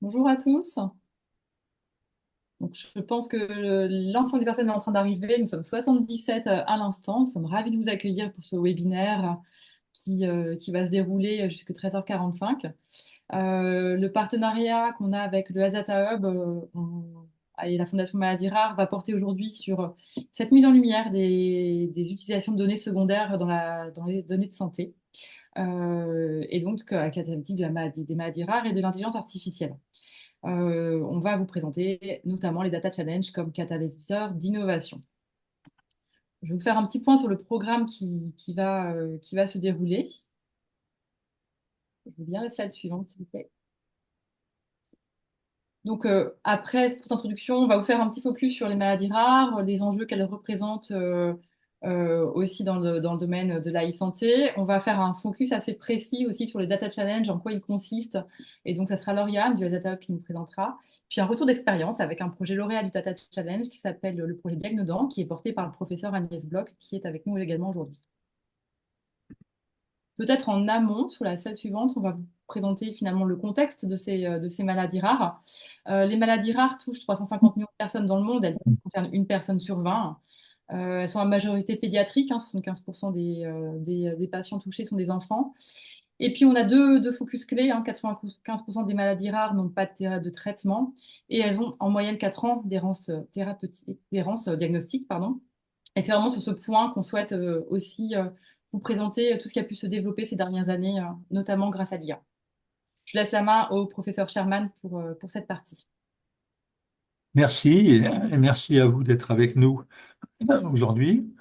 Bonjour à tous. Donc, je pense que l'ensemble des personnes est en train d'arriver. Nous sommes 77 à l'instant. Nous sommes ravis de vous accueillir pour ce webinaire qui va se dérouler jusqu'à 13h45. Le partenariat qu'on a avec le Hazata Hub et la Fondation Maladies Rares va porter aujourd'hui sur cette mise en lumière des utilisations de données secondaires dans les données de santé. Et donc avec la thématique des maladies rares et de l'intelligence artificielle. On va vous présenter notamment les Data Challenge comme catalyseur d'innovation. Je vais vous faire un petit point sur le programme qui va se dérouler. Je veux bien la slide suivante, s'il vous plaît. Donc, après cette introduction, on va vous faire un petit focus sur les maladies rares, les enjeux qu'elles représentent aussi dans le domaine de la e-santé. On va faire un focus assez précis aussi sur les data challenges, en quoi ils consistent. Et donc, ça sera Lauriane du Data Hub qui nous présentera. Puis un retour d'expérience avec un projet lauréat du Data Challenge qui s'appelle le projet Diagnodan, qui est porté par le professeur Agnès Bloch, qui est avec nous également aujourd'hui. Peut-être en amont, sur la slide suivante, on va vous présenter finalement le contexte de ces maladies rares. Les maladies rares touchent 350 millions de personnes dans le monde, elles concernent une personne sur 20. Elles sont à majorité pédiatrique, hein, 75% des patients touchés sont des enfants. Et puis on a deux focus clés, hein, 95% des maladies rares n'ont pas de traitement et elles ont en moyenne 4 ans d'errance thérapeutique, d'errance diagnostique, pardon. Et c'est vraiment sur ce point qu'on souhaite aussi vous présenter tout ce qui a pu se développer ces dernières années, notamment grâce à l'IA. Je laisse la main au professeur Sherman pour cette partie. Merci et merci à vous d'être avec nous aujourd'hui.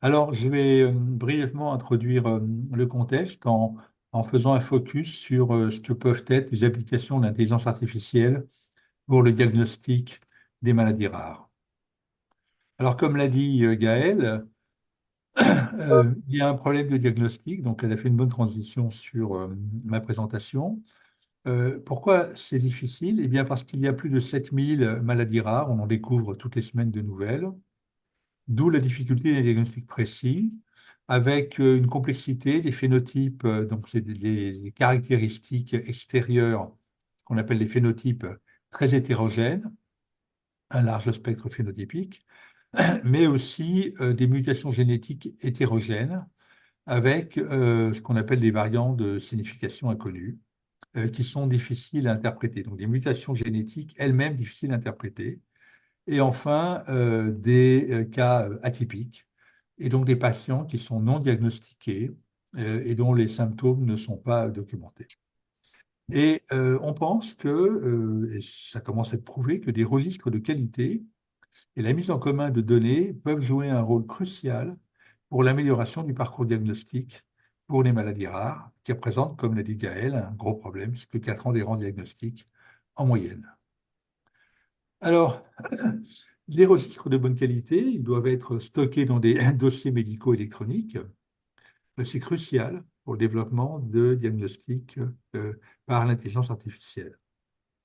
Alors, je vais brièvement introduire le contexte en faisant un focus sur ce que peuvent être les applications de l'intelligence artificielle pour le diagnostic des maladies rares. Alors, comme l'a dit Gaëlle, il y a un problème de diagnostic, donc elle a fait une bonne transition sur ma présentation. Pourquoi c'est difficile? Eh bien, parce qu'il y a plus de 7000 maladies rares, on en découvre toutes les semaines de nouvelles. D'où la difficulté des diagnostics précis, avec une complexité, des phénotypes, donc c'est des caractéristiques extérieures qu'on appelle des phénotypes très hétérogènes, un large spectre phénotypique, mais aussi des mutations génétiques hétérogènes, avec ce qu'on appelle des variants de signification inconnue, qui sont difficiles à interpréter. Donc des mutations génétiques elles-mêmes difficiles à interpréter. Et enfin, des cas atypiques, et donc des patients qui sont non diagnostiqués et dont les symptômes ne sont pas documentés. Et on pense que, et ça commence à être prouvé, que des registres de qualité et la mise en commun de données peuvent jouer un rôle crucial pour l'amélioration du parcours diagnostique pour les maladies rares, qui représentent, comme l'a dit Gaël, un gros problème, puisque 4 ans d'errance diagnostique en moyenne. Alors, les registres de bonne qualité, ils doivent être stockés dans des dossiers médicaux électroniques. C'est crucial pour le développement de diagnostics par l'intelligence artificielle.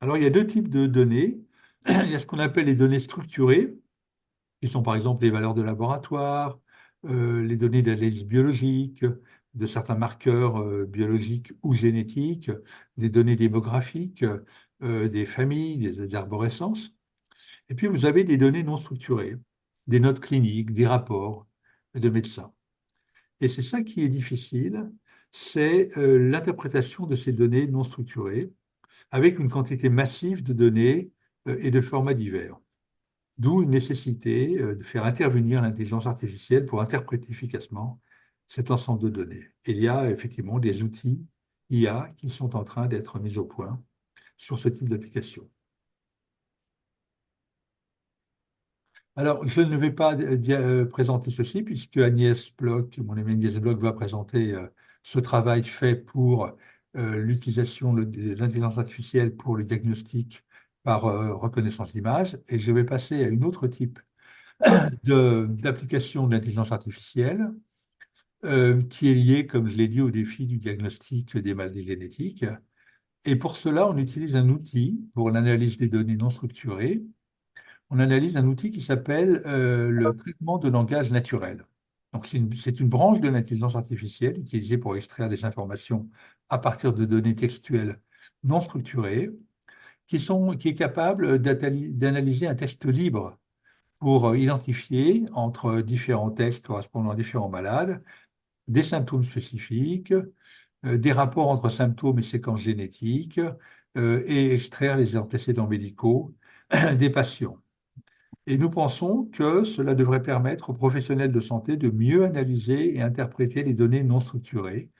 Alors, il y a deux types de données. Il y a ce qu'on appelle les données structurées, qui sont par exemple les valeurs de laboratoire, les données d'analyse biologique, de certains marqueurs biologiques ou génétiques, des données démographiques, des familles, des arborescences. Et puis, vous avez des données non structurées, des notes cliniques, des rapports de médecins. Et c'est ça qui est difficile, c'est l'interprétation de ces données non structurées avec une quantité massive de données et de formats divers. D'où une nécessité de faire intervenir l'intelligence artificielle pour interpréter efficacement cet ensemble de données. Et il y a effectivement des outils IA qui sont en train d'être mis au point sur ce type d'application. Alors, je ne vais pas présenter ceci puisque Agnès Bloch, mon ami Agnès Bloch, va présenter ce travail fait pour l'utilisation de l'intelligence artificielle pour le diagnostic par reconnaissance d'image. Et je vais passer à une autre type d'application de l'intelligence artificielle qui est liée, comme je l'ai dit, au défi du diagnostic des maladies génétiques. Et pour cela, on utilise un outil pour l'analyse des données non structurées. On analyse un outil qui s'appelle le traitement de langage naturel. Donc, c'est une branche de l'intelligence artificielle utilisée pour extraire des informations à partir de données textuelles non structurées, qui est capable d'analyser un texte libre pour identifier entre différents textes correspondant à différents malades des symptômes spécifiques, des rapports entre symptômes et séquences génétiques, et extraire les antécédents médicaux des patients. Et nous pensons que cela devrait permettre aux professionnels de santé de mieux analyser et interpréter les données non structurées,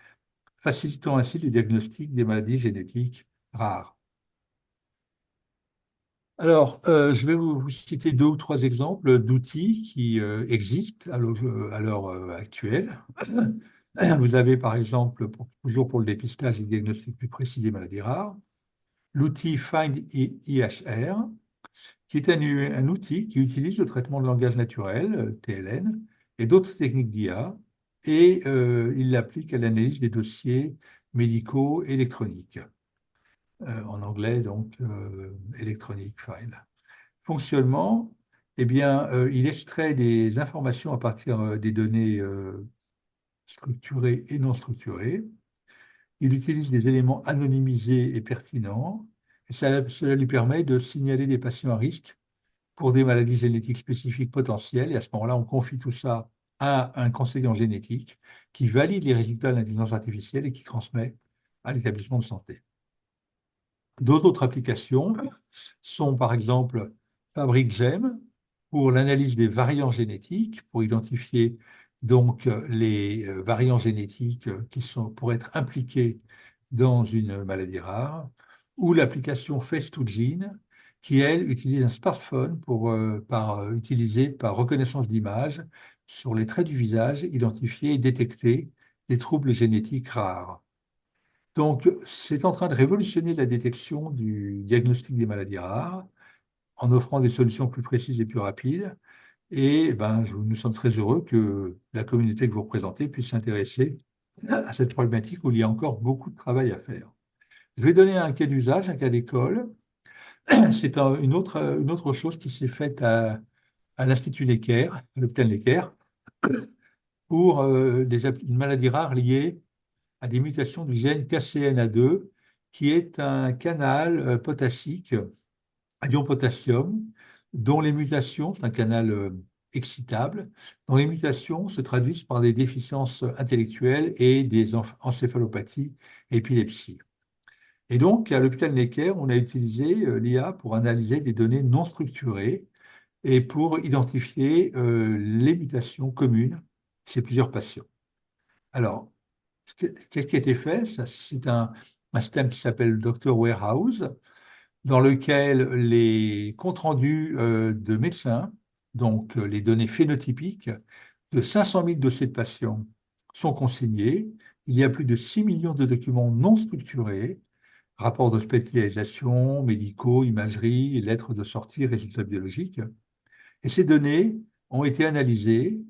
facilitant ainsi le diagnostic des maladies génétiques rares. Alors, je vais vous citer deux ou trois exemples d'outils qui existent à l'heure actuelle. Vous avez par exemple, toujours pour le dépistage et le diagnostic plus précis des maladies rares, l'outil FIND-IHR, qui est un outil qui utilise le traitement de langage naturel, TLN, et d'autres techniques d'IA, et il l'applique à l'analyse des dossiers médicaux électroniques, en anglais donc Electronic File. Fonctionnement, eh bien, il extrait des informations à partir des données structurées et non structurées. Il utilise des éléments anonymisés et pertinents, et cela lui permet de signaler des patients à risque pour des maladies génétiques spécifiques potentielles. Et à ce moment-là, on confie tout ça à un conseiller en génétique qui valide les résultats de l'intelligence artificielle et qui transmet à l'établissement de santé. D'autres autres applications sont par exemple FabricGem pour l'analyse des variants génétiques, pour identifier donc les variants génétiques qui pourraient être impliqués dans une maladie rare, ou l'application Face2Gene qui, elle, utilise un smartphone utilisé par reconnaissance d'image sur les traits du visage, identifier et détecter des troubles génétiques rares. Donc, c'est en train de révolutionner la détection du diagnostic des maladies rares en offrant des solutions plus précises et plus rapides. Et ben, nous sommes très heureux que la communauté que vous représentez puisse s'intéresser à cette problématique où il y a encore beaucoup de travail à faire. Je vais donner un cas d'usage, un cas d'école. C'est une autre chose qui s'est faite à l'Institut Necker, à l'hôpital Necker, pour une maladie rare liée à des mutations du gène KCNA2, qui est un canal potassique à ion potassium, dont les mutations, c'est un canal excitable, dont les mutations se traduisent par des déficiences intellectuelles et des encéphalopathies, épilepsie. Et donc, à l'hôpital Necker, on a utilisé l'IA pour analyser des données non structurées et pour identifier les mutations communes chez plusieurs patients. Alors, qu'est-ce qui a été fait? C'est un système qui s'appelle Dr Warehouse, dans lequel les comptes rendus de médecins, donc les données phénotypiques de 500 000 dossiers de patients sont consignés. Il y a plus de 6 millions de documents non structurés, rapports d'hospitalisation, médicaux, imagerie, lettres de sortie, résultats biologiques. Et ces données ont été analysées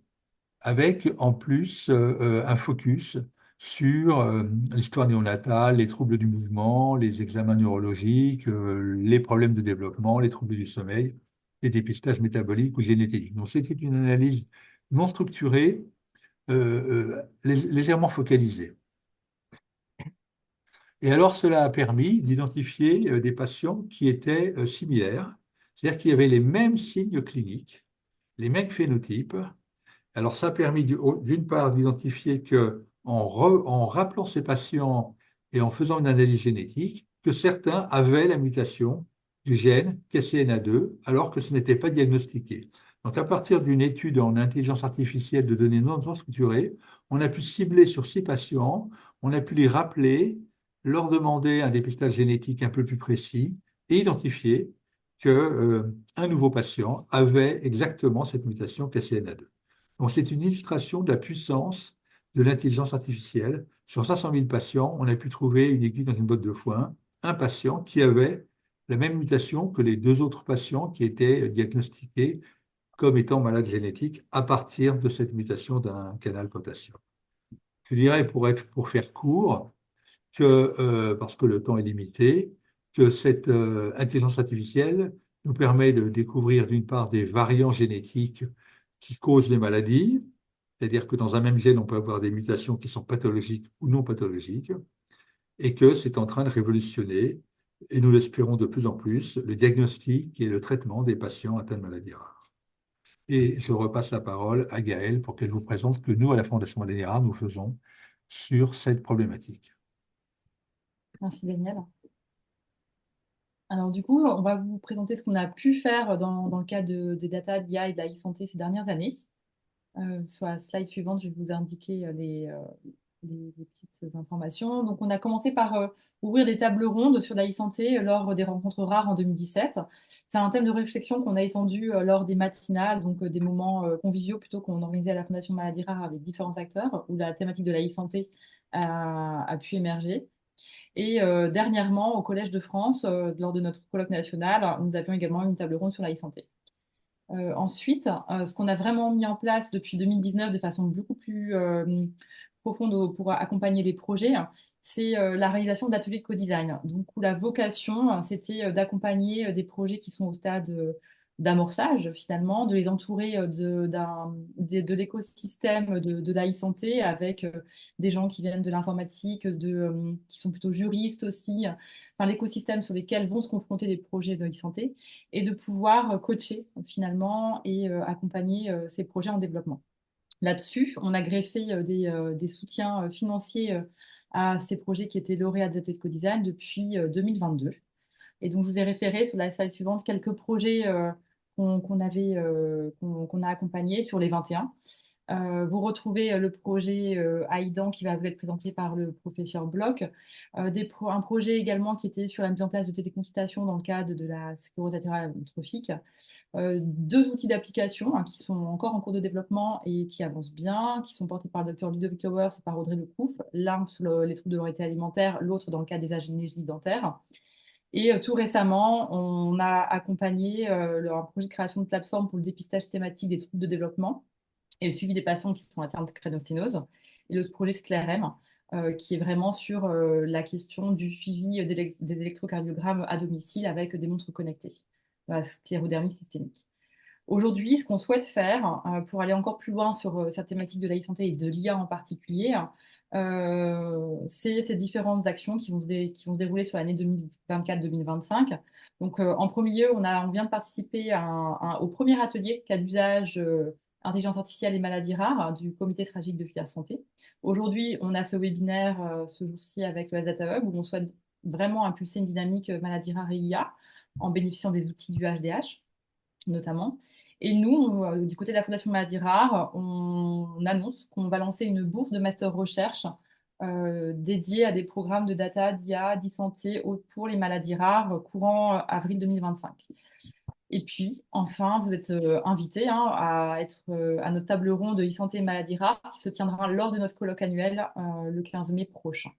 avec en plus un focus sur l'histoire néonatale, les troubles du mouvement, les examens neurologiques, les problèmes de développement, les troubles du sommeil, les dépistages métaboliques ou génétiques. Donc c'était une analyse non structurée, légèrement focalisée. Et alors cela a permis d'identifier des patients qui étaient similaires, c'est-à-dire qui avaient les mêmes signes cliniques, les mêmes phénotypes. Alors, ça a permis d'une part d'identifier que, en rappelant ces patients et en faisant une analyse génétique, que certains avaient la mutation du gène KCNA2 alors que ce n'était pas diagnostiqué. Donc, à partir d'une étude en intelligence artificielle de données non structurées, on a pu cibler sur 6 patients, on a pu les rappeler, leur demander un dépistage génétique un peu plus précis et identifier que, un nouveau patient avait exactement cette mutation KCNA2. Donc, c'est une illustration de la puissance de l'intelligence artificielle. Sur 500 000 patients, on a pu trouver une aiguille dans une botte de foin, un patient qui avait la même mutation que les deux autres patients qui étaient diagnostiqués comme étant malades génétiques à partir de cette mutation d'un canal potassium. Je dirais, pour faire court, que, parce que le temps est limité, que cette intelligence artificielle nous permet de découvrir d'une part des variants génétiques qui causent des maladies, c'est-à-dire que dans un même gène, on peut avoir des mutations qui sont pathologiques ou non pathologiques, et que c'est en train de révolutionner et nous l'espérons de plus en plus, le diagnostic et le traitement des patients atteints de maladies rares. Et je repasse la parole à Gaëlle pour qu'elle vous présente ce que nous, à la Fondation Maladies Rares, nous faisons sur cette problématique. Merci Daniel. Alors du coup, on va vous présenter ce qu'on a pu faire dans le cadre des data d'IA et de la e-santé ces dernières années. Sur la slide suivante, je vais vous indiquer les petites informations. Donc, on a commencé par ouvrir des tables rondes sur la e-santé lors des rencontres rares en 2017. C'est un thème de réflexion qu'on a étendu lors des matinales, donc des moments conviviaux plutôt qu'on organisait à la Fondation Maladies Rares avec différents acteurs, où la thématique de la e-santé a pu émerger. Et dernièrement, au Collège de France, lors de notre colloque national, nous avions également une table ronde sur la e-santé. Ensuite, ce qu'on a vraiment mis en place depuis 2019 de façon beaucoup plus profonde pour accompagner les projets, c'est la réalisation d'ateliers de co-design. Donc, où la vocation, c'était d'accompagner des projets qui sont au stade d'amorçage, finalement, de les entourer de l'écosystème de la e-santé avec des gens qui viennent de l'informatique, qui sont plutôt juristes aussi, enfin, l'écosystème sur lesquels vont se confronter les projets de e-santé et de pouvoir coacher finalement et accompagner ces projets en développement. Là-dessus, on a greffé des soutiens financiers à ces projets qui étaient lauréats des ateliers de co-design depuis 2022. Et donc, je vous ai référé sur la slide suivante quelques projets qu'on a accompagnés sur les 21. Vous retrouvez le projet AIDAN qui va vous être présenté par le professeur Bloch. Un projet également qui était sur la mise en place de téléconsultation dans le cadre de la sclérose latérale amyotrophique. Deux outils d'application qui sont encore en cours de développement et qui avancent bien, qui sont portés par le Dr Ludovic Lowers et par Audrey Lecouf, l'un sur les troubles de l'orientation alimentaire, l'autre dans le cadre des agénésies dentaires. Et tout récemment, on a accompagné un projet de création de plateforme pour le dépistage thématique des troubles de développement et le suivi des patients qui sont atteints de créneosténose. Et le projet SCLEREM, qui est vraiment sur la question du suivi des électrocardiogrammes à domicile avec des montres connectées, la sclérodermie systémique. Aujourd'hui, ce qu'on souhaite faire pour aller encore plus loin sur cette thématique de la e-santé et de l'IA en particulier, c'est ces différentes actions qui vont se dérouler sur l'année 2024-2025. Donc, en premier lieu, on vient de participer au premier atelier cas d'usage intelligence artificielle et maladies rares du comité stratégique de filière santé. Aujourd'hui, on a ce webinaire ce jour-ci avec le S-Data Hub où on souhaite vraiment impulser une dynamique maladies rares et IA en bénéficiant des outils du HDH notamment. Et nous, du côté de la Fondation Maladies Rares, on annonce qu'on va lancer une bourse de master recherche dédiée à des programmes de data, d'IA, d'e-santé pour les maladies rares courant avril 2025. Et puis, enfin, vous êtes invités à être à notre table ronde de e-santé et maladies rares qui se tiendra lors de notre colloque annuel le 15 mai prochain.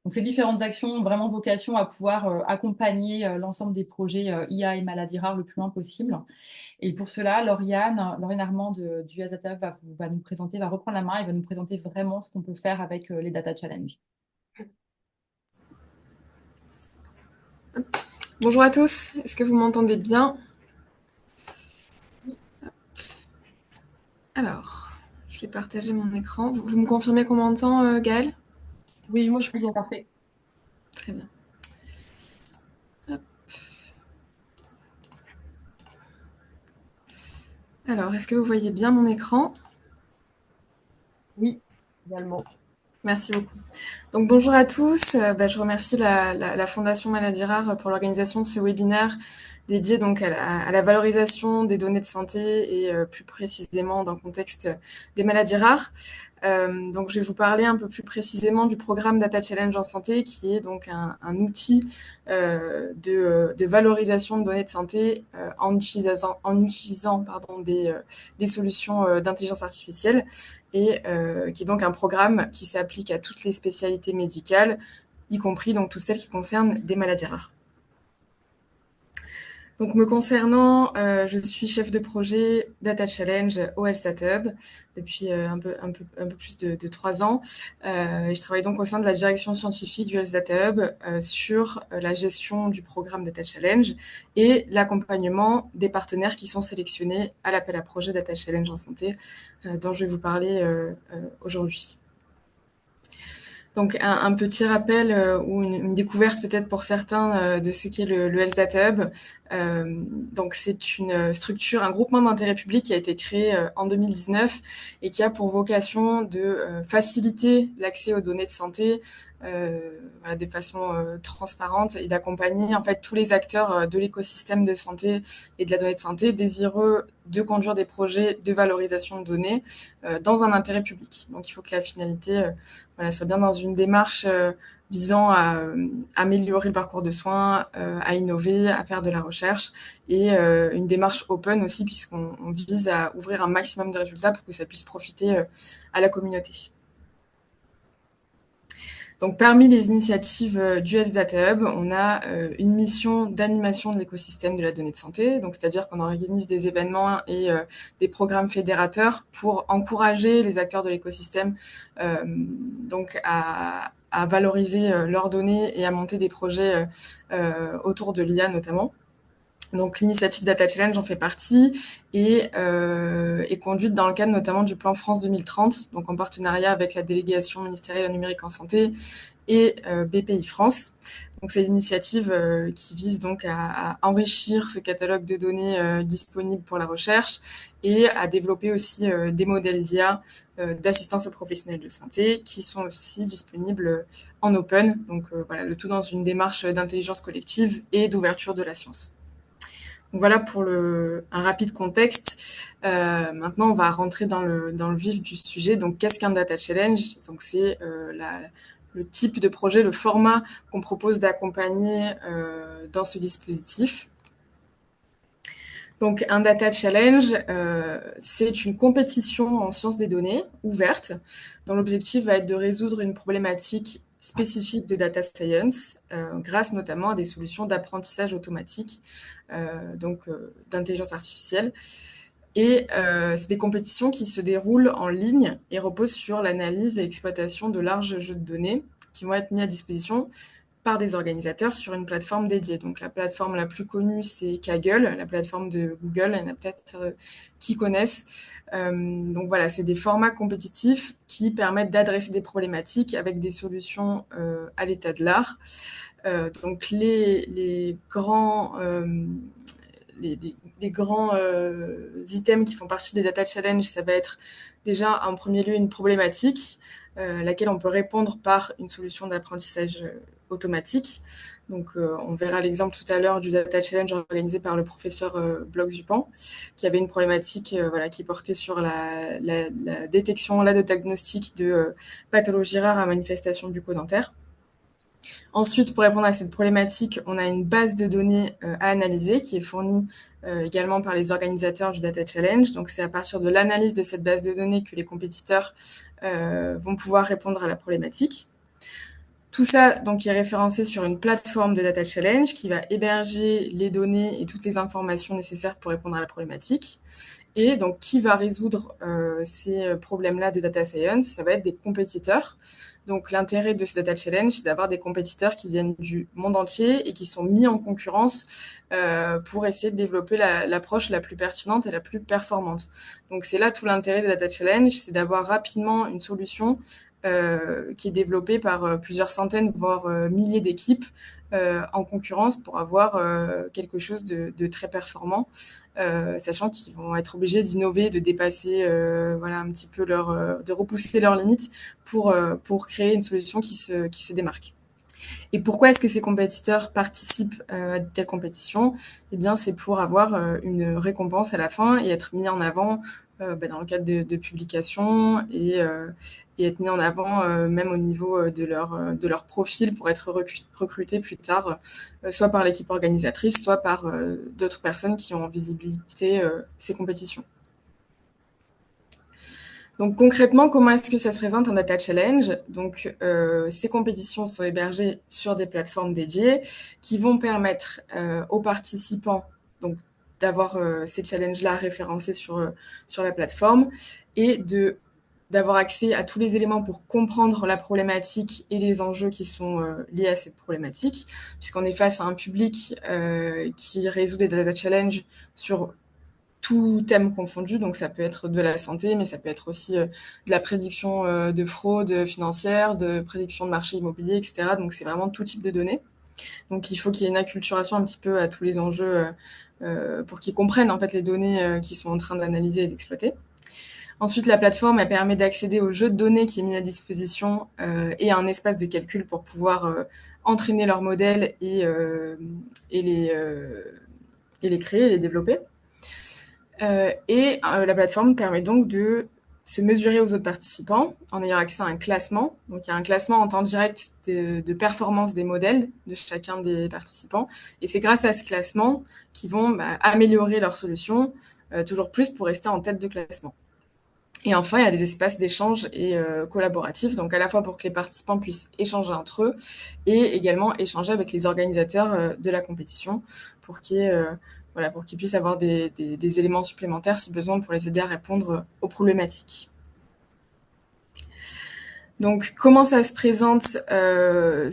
Donc, ces différentes actions ont vraiment vocation à pouvoir accompagner l'ensemble des projets IA et maladies rares le plus loin possible. Et pour cela, Lauriane Armand du AZATAV va nous présenter, va reprendre la main et va nous présenter vraiment ce qu'on peut faire avec les Data Challenge. Bonjour à tous, est-ce que vous m'entendez bien? Alors, je vais partager mon écran. Vous me confirmez qu'on m'entend, Gaëlle? Oui, moi je vous entends parfait. Très bien. Hop. Alors, est-ce que vous voyez bien mon écran? Oui, également. Merci beaucoup. Donc bonjour à tous, je remercie la Fondation Maladies Rares pour l'organisation de ce webinaire dédié donc à la valorisation des données de santé et plus précisément dans le contexte des maladies rares. Donc je vais vous parler un peu plus précisément du programme Data Challenge en santé qui est donc un outil de valorisation de données de santé en utilisant des solutions d'intelligence artificielle et qui est donc un programme qui s'applique à toutes les spécialités médicales, y compris donc toutes celles qui concernent des maladies rares. Donc me concernant, je suis chef de projet Data Challenge au Health Hub depuis un peu plus de 3 ans. Et je travaille donc au sein de la direction scientifique du Health Data Hub sur la gestion du programme Data Challenge et l'accompagnement des partenaires qui sont sélectionnés à l'appel à projet Data Challenge en santé dont je vais vous parler aujourd'hui. Donc un petit rappel ou une découverte peut-être pour certains de ce qu'est le LSAT Hub. Donc c'est une structure, un groupement d'intérêt public qui a été créé en 2019 et qui a pour vocation de faciliter l'accès aux données de santé voilà, de façon transparente et d'accompagner en fait tous les acteurs de l'écosystème de santé et de la donnée de santé désireux de conduire des projets de valorisation de données dans un intérêt public. Donc il faut que la finalité voilà, soit bien dans une démarche visant à améliorer le parcours de soins, à innover, à faire de la recherche et une démarche open aussi puisqu'on vise à ouvrir un maximum de résultats pour que ça puisse profiter à la communauté. Donc, parmi les initiatives du Health Data Hub, on a une mission d'animation de l'écosystème de la donnée de santé. Donc, c'est-à-dire qu'on organise des événements et des programmes fédérateurs pour encourager les acteurs de l'écosystème donc à valoriser leurs données et à monter des projets autour de l'IA notamment. Donc l'initiative Data Challenge en fait partie et est conduite dans le cadre notamment du plan France 2030, donc en partenariat avec la délégation ministérielle au numérique en santé et BPI France. Donc c'est l'initiative qui vise donc à enrichir ce catalogue de données disponibles pour la recherche et à développer aussi des modèles d'IA d'assistance aux professionnels de santé qui sont aussi disponibles en open. Donc voilà, le tout dans une démarche d'intelligence collective et d'ouverture de la science. Donc voilà pour un rapide contexte. Maintenant, on va rentrer dans le vif du sujet. Donc, qu'est-ce qu'un data challenge? Donc, c'est le type de projet, le format qu'on propose d'accompagner dans ce dispositif. Donc, un data challenge, c'est une compétition en sciences des données ouverte, dont l'objectif va être de résoudre une problématique spécifiques de data science, grâce notamment à des solutions d'apprentissage automatique, d'intelligence artificielle. Et c'est des compétitions qui se déroulent en ligne et reposent sur l'analyse et l'exploitation de larges jeux de données qui vont être mis à disposition par des organisateurs sur une plateforme dédiée. Donc la plateforme la plus connue, c'est Kaggle, la plateforme de Google. Il y en a peut-être qui connaissent. Donc voilà, c'est des formats compétitifs qui permettent d'adresser des problématiques avec des solutions à l'état de l'art. Donc les grands items qui font partie des data challenge, ça va être déjà en premier lieu une problématique laquelle on peut répondre par une solution d'apprentissage automatique. Donc on verra l'exemple tout à l'heure du data challenge organisé par le professeur Bloch-Zupan, qui avait une problématique voilà, qui portait sur la détection, le diagnostic de pathologies rares à manifestation bucco-dentaire. Ensuite, pour répondre à cette problématique, on a une base de données à analyser qui est fournie également par les organisateurs du Data Challenge. Donc, c'est à partir de l'analyse de cette base de données que les compétiteurs vont pouvoir répondre à la problématique. Tout ça donc, est référencé sur une plateforme de Data Challenge qui va héberger les données et toutes les informations nécessaires pour répondre à la problématique. Et donc, qui va résoudre ces problèmes-là de data science? Ça va être des compétiteurs. Donc, l'intérêt de ce data challenge, c'est d'avoir des compétiteurs qui viennent du monde entier et qui sont mis en concurrence pour essayer de développer l'approche la plus pertinente et la plus performante. Donc, c'est là tout l'intérêt des data challenge, c'est d'avoir rapidement une solution qui est développée par plusieurs centaines, voire milliers d'équipes en concurrence pour avoir quelque chose de très performant, sachant qu'ils vont être obligés d'innover, de dépasser voilà, un petit peu de repousser leurs limites pour créer une solution qui se démarque. Et pourquoi est-ce que ces compétiteurs participent à de telles compétitions? Eh bien, c'est pour avoir une récompense à la fin et être mis en avant dans le cadre de publications et être mis en avant même au niveau de leur profil pour être recruté plus tard, soit par l'équipe organisatrice, soit par d'autres personnes qui ont en visibilité ces compétitions. Donc concrètement, comment est-ce que ça se présente un data challenge? Donc ces compétitions sont hébergées sur des plateformes dédiées qui vont permettre aux participants donc d'avoir ces challenges-là référencés sur la plateforme et d'avoir accès à tous les éléments pour comprendre la problématique et les enjeux qui sont liés à cette problématique, puisqu'on est face à un public qui résout des data challenges sur tout thème confondu, donc ça peut être de la santé, mais ça peut être aussi de la prédiction de fraude financière, de prédiction de marché immobilier, etc. Donc c'est vraiment tout type de données. Donc il faut qu'il y ait une acculturation un petit peu à tous les enjeux pour qu'ils comprennent en fait les données qu'ils sont en train d'analyser et d'exploiter. Ensuite, la plateforme elle permet d'accéder au jeu de données qui est mis à disposition et à un espace de calcul pour pouvoir entraîner leurs modèles et les créer et les développer. La plateforme permet donc de se mesurer aux autres participants en ayant accès à un classement. Donc il y a un classement en temps direct de performance des modèles de chacun des participants. Et c'est grâce à ce classement qu'ils vont améliorer leurs solutions toujours plus pour rester en tête de classement. Et enfin, il y a des espaces d'échange et collaboratifs, donc à la fois pour que les participants puissent échanger entre eux et également échanger avec les organisateurs de la compétition pour pour qu'ils puissent avoir des éléments supplémentaires si besoin pour les aider à répondre aux problématiques. Donc, comment ça se présente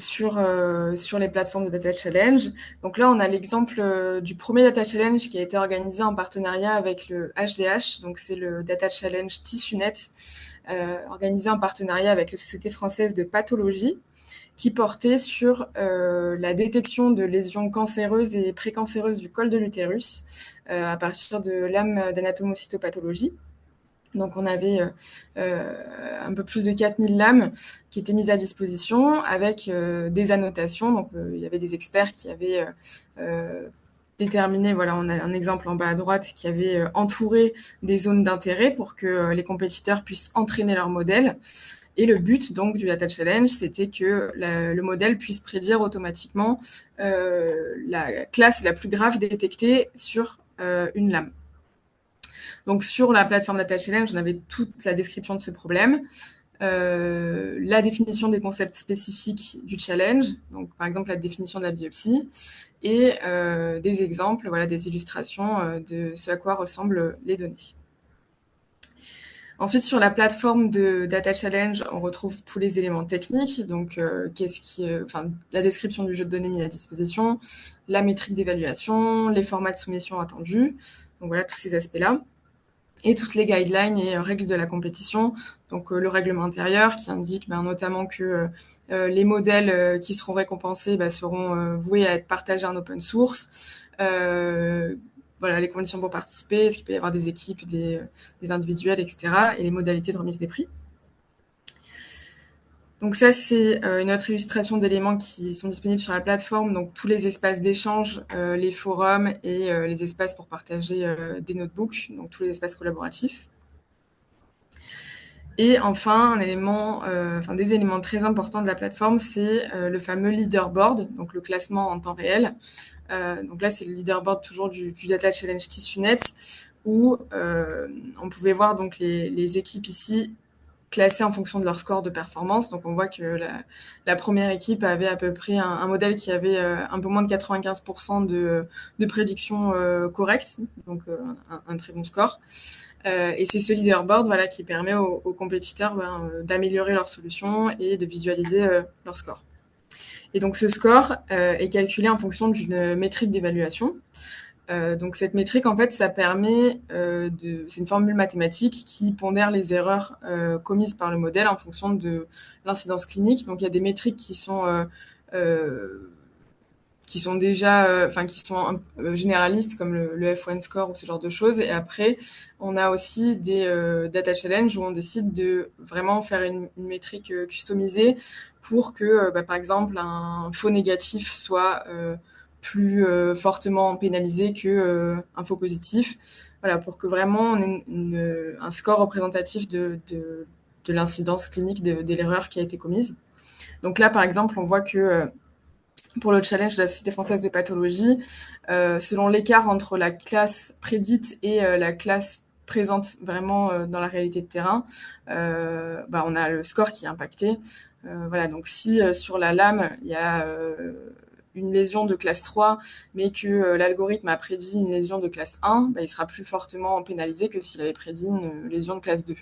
sur les plateformes de Data Challenge? Donc là, on a l'exemple du premier Data Challenge qui a été organisé en partenariat avec le HDH. Donc, c'est le Data Challenge TissueNet, organisé en partenariat avec la Société française de pathologie, qui portait sur la détection de lésions cancéreuses et précancéreuses du col de l'utérus à partir de lames d'anatomocytopathologie. Donc on avait un peu plus de 4000 lames qui étaient mises à disposition avec des annotations. Donc il y avait des experts qui avaient déterminé, voilà, on a un exemple en bas à droite, qui avait entouré des zones d'intérêt pour que les compétiteurs puissent entraîner leur modèle. Et le but donc du Data Challenge, c'était que le modèle puisse prédire automatiquement la classe la plus grave détectée sur une lame. Donc sur la plateforme Data Challenge, on avait toute la description de ce problème, la définition des concepts spécifiques du challenge, donc par exemple la définition de la biopsie, et des exemples, voilà, des illustrations de ce à quoi ressemblent les données. Ensuite, sur la plateforme de Data Challenge, on retrouve tous les éléments techniques, donc la description du jeu de données mis à disposition, la métrique d'évaluation, les formats de soumission attendus, donc voilà tous ces aspects-là. Et toutes les guidelines et règles de la compétition, donc le règlement intérieur qui indique notamment que les modèles qui seront récompensés seront voués à être partagés en open source. Voilà, les conditions pour participer, est-ce qu'il peut y avoir des équipes, des individuels, etc. Et les modalités de remise des prix. Donc ça, c'est une autre illustration d'éléments qui sont disponibles sur la plateforme, donc tous les espaces d'échange, les forums et les espaces pour partager des notebooks, donc tous les espaces collaboratifs. Et enfin, des éléments très importants de la plateforme, c'est le fameux leaderboard, donc le classement en temps réel. Donc là, c'est le leaderboard toujours du Data Challenge TissueNet, où on pouvait voir donc les équipes ici classés en fonction de leur score de performance. Donc on voit que la première équipe avait à peu près un modèle qui avait un peu moins de 95% de prédiction correcte, donc un très bon score. Et c'est ce leaderboard qui permet aux compétiteurs d'améliorer leur solution et de visualiser leur score. Et donc ce score est calculé en fonction d'une métrique d'évaluation. Donc cette métrique, en fait, ça permet c'est une formule mathématique qui pondère les erreurs commises par le modèle en fonction de l'incidence clinique. Donc il y a des métriques qui sont déjà, qui sont généralistes comme le F1 score ou ce genre de choses. Et après, on a aussi des data challenge où on décide de vraiment faire une métrique customisée pour que, par exemple, un faux négatif soit plus fortement pénalisé que un faux positif. Voilà, pour que vraiment on ait un score représentatif de l'incidence clinique de l'erreur qui a été commise. Donc là, par exemple, on voit que pour le challenge de la Société française de pathologie, selon l'écart entre la classe prédite et la classe présente vraiment dans la réalité de terrain, on a le score qui est impacté. Voilà, donc si sur la lame, il y a une lésion de classe 3, mais que l'algorithme a prédit une lésion de classe 1, il sera plus fortement pénalisé que s'il avait prédit une lésion de classe 2.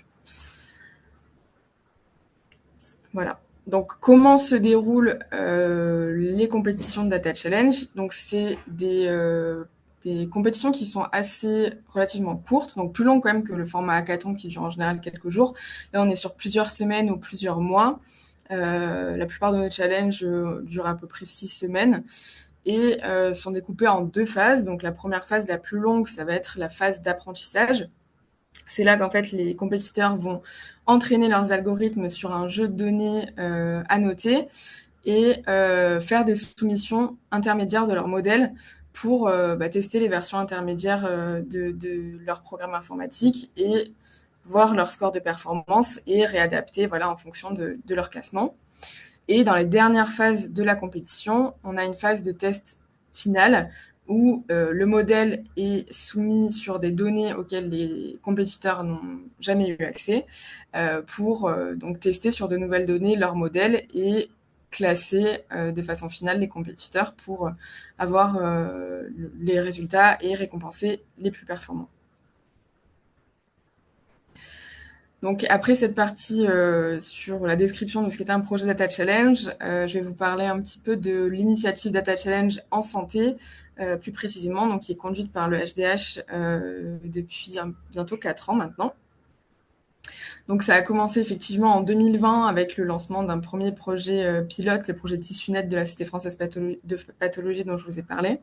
Voilà. Donc, comment se déroulent les compétitions de Data Challenge? Donc, c'est des des compétitions qui sont assez relativement courtes, donc plus longues quand même que le format hackathon qui dure en général quelques jours. Là, on est sur plusieurs semaines ou plusieurs mois. La plupart de nos challenges durent à peu près 6 semaines et sont découpés en 2 phases. Donc la première phase, la plus longue, ça va être la phase d'apprentissage. C'est là qu'en fait les compétiteurs vont entraîner leurs algorithmes sur un jeu de données à noter et faire des soumissions intermédiaires de leur modèle pour tester les versions intermédiaires de leur programme informatique et voir leur score de performance et réadapter voilà, en fonction de leur classement. Et dans les dernières phases de la compétition, on a une phase de test final où le modèle est soumis sur des données auxquelles les compétiteurs n'ont jamais eu accès pour donc tester sur de nouvelles données leur modèle et classer de façon finale les compétiteurs pour avoir les résultats et récompenser les plus performants. Donc après cette partie sur la description de ce qu'était un projet Data Challenge, je vais vous parler un petit peu de l'initiative Data Challenge en santé, plus précisément, donc qui est conduite par le HDH depuis bientôt 4 ans maintenant. Donc ça a commencé effectivement en 2020 avec le lancement d'un premier projet pilote, le projet TissueNet de la Société française de pathologie dont je vous ai parlé.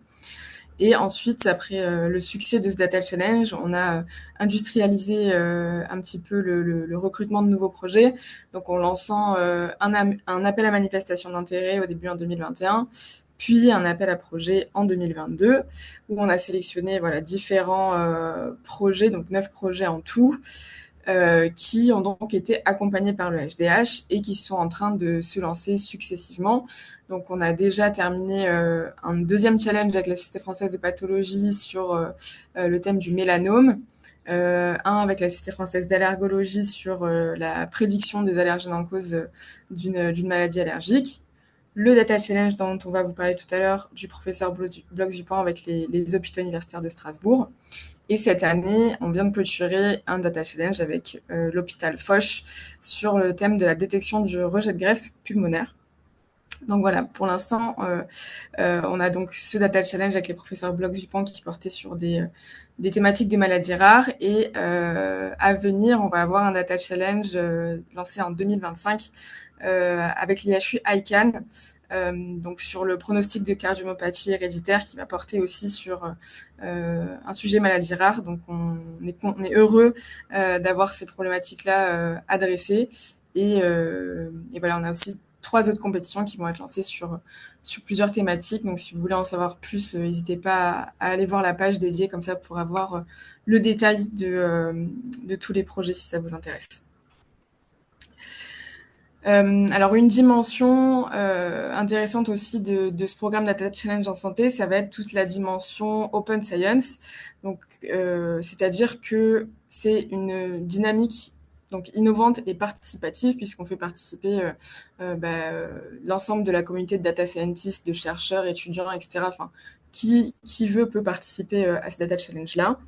Et ensuite, après le succès de ce Data Challenge, on a industrialisé un petit peu le recrutement de nouveaux projets. Donc en lançant un appel à manifestation d'intérêt au début en 2021, puis un appel à projet en 2022, où on a sélectionné voilà, différents projets, donc 9 projets en tout, qui ont donc été accompagnés par le HDH et qui sont en train de se lancer successivement. Donc on a déjà terminé un deuxième challenge avec la Société française de pathologie sur le thème du mélanome, un avec la Société française d'allergologie sur la prédiction des allergènes en cause d'une maladie allergique. Le Data Challenge dont on va vous parler tout à l'heure du professeur Bloch-Dupont avec les hôpitaux universitaires de Strasbourg. Et cette année, on vient de clôturer un Data Challenge avec l'hôpital Foch sur le thème de la détection du rejet de greffe pulmonaire. Donc voilà, pour l'instant, on a donc ce Data Challenge avec les professeurs Bloch-Dupont qui portait sur des thématiques de maladies rares. Et à venir, on va avoir un Data Challenge lancé en 2025 avec l'IHU ICANN, donc sur le pronostic de cardiomyopathie héréditaire qui va porter aussi sur un sujet maladie rare. Donc on est heureux d'avoir ces problématiques-là adressées. Et voilà, on a aussi 3 autres compétitions qui vont être lancées sur plusieurs thématiques. Donc si vous voulez en savoir plus, n'hésitez pas à aller voir la page dédiée comme ça pour avoir le détail de tous les projets si ça vous intéresse. Alors une dimension intéressante aussi de ce programme Data Challenge en santé, ça va être toute la dimension Open Science. Donc c'est-à-dire que c'est une dynamique donc innovante et participative puisqu'on fait participer l'ensemble de la communauté de data scientists, de chercheurs, étudiants, etc. Enfin, qui veut peut participer à ce Data Challenge-là.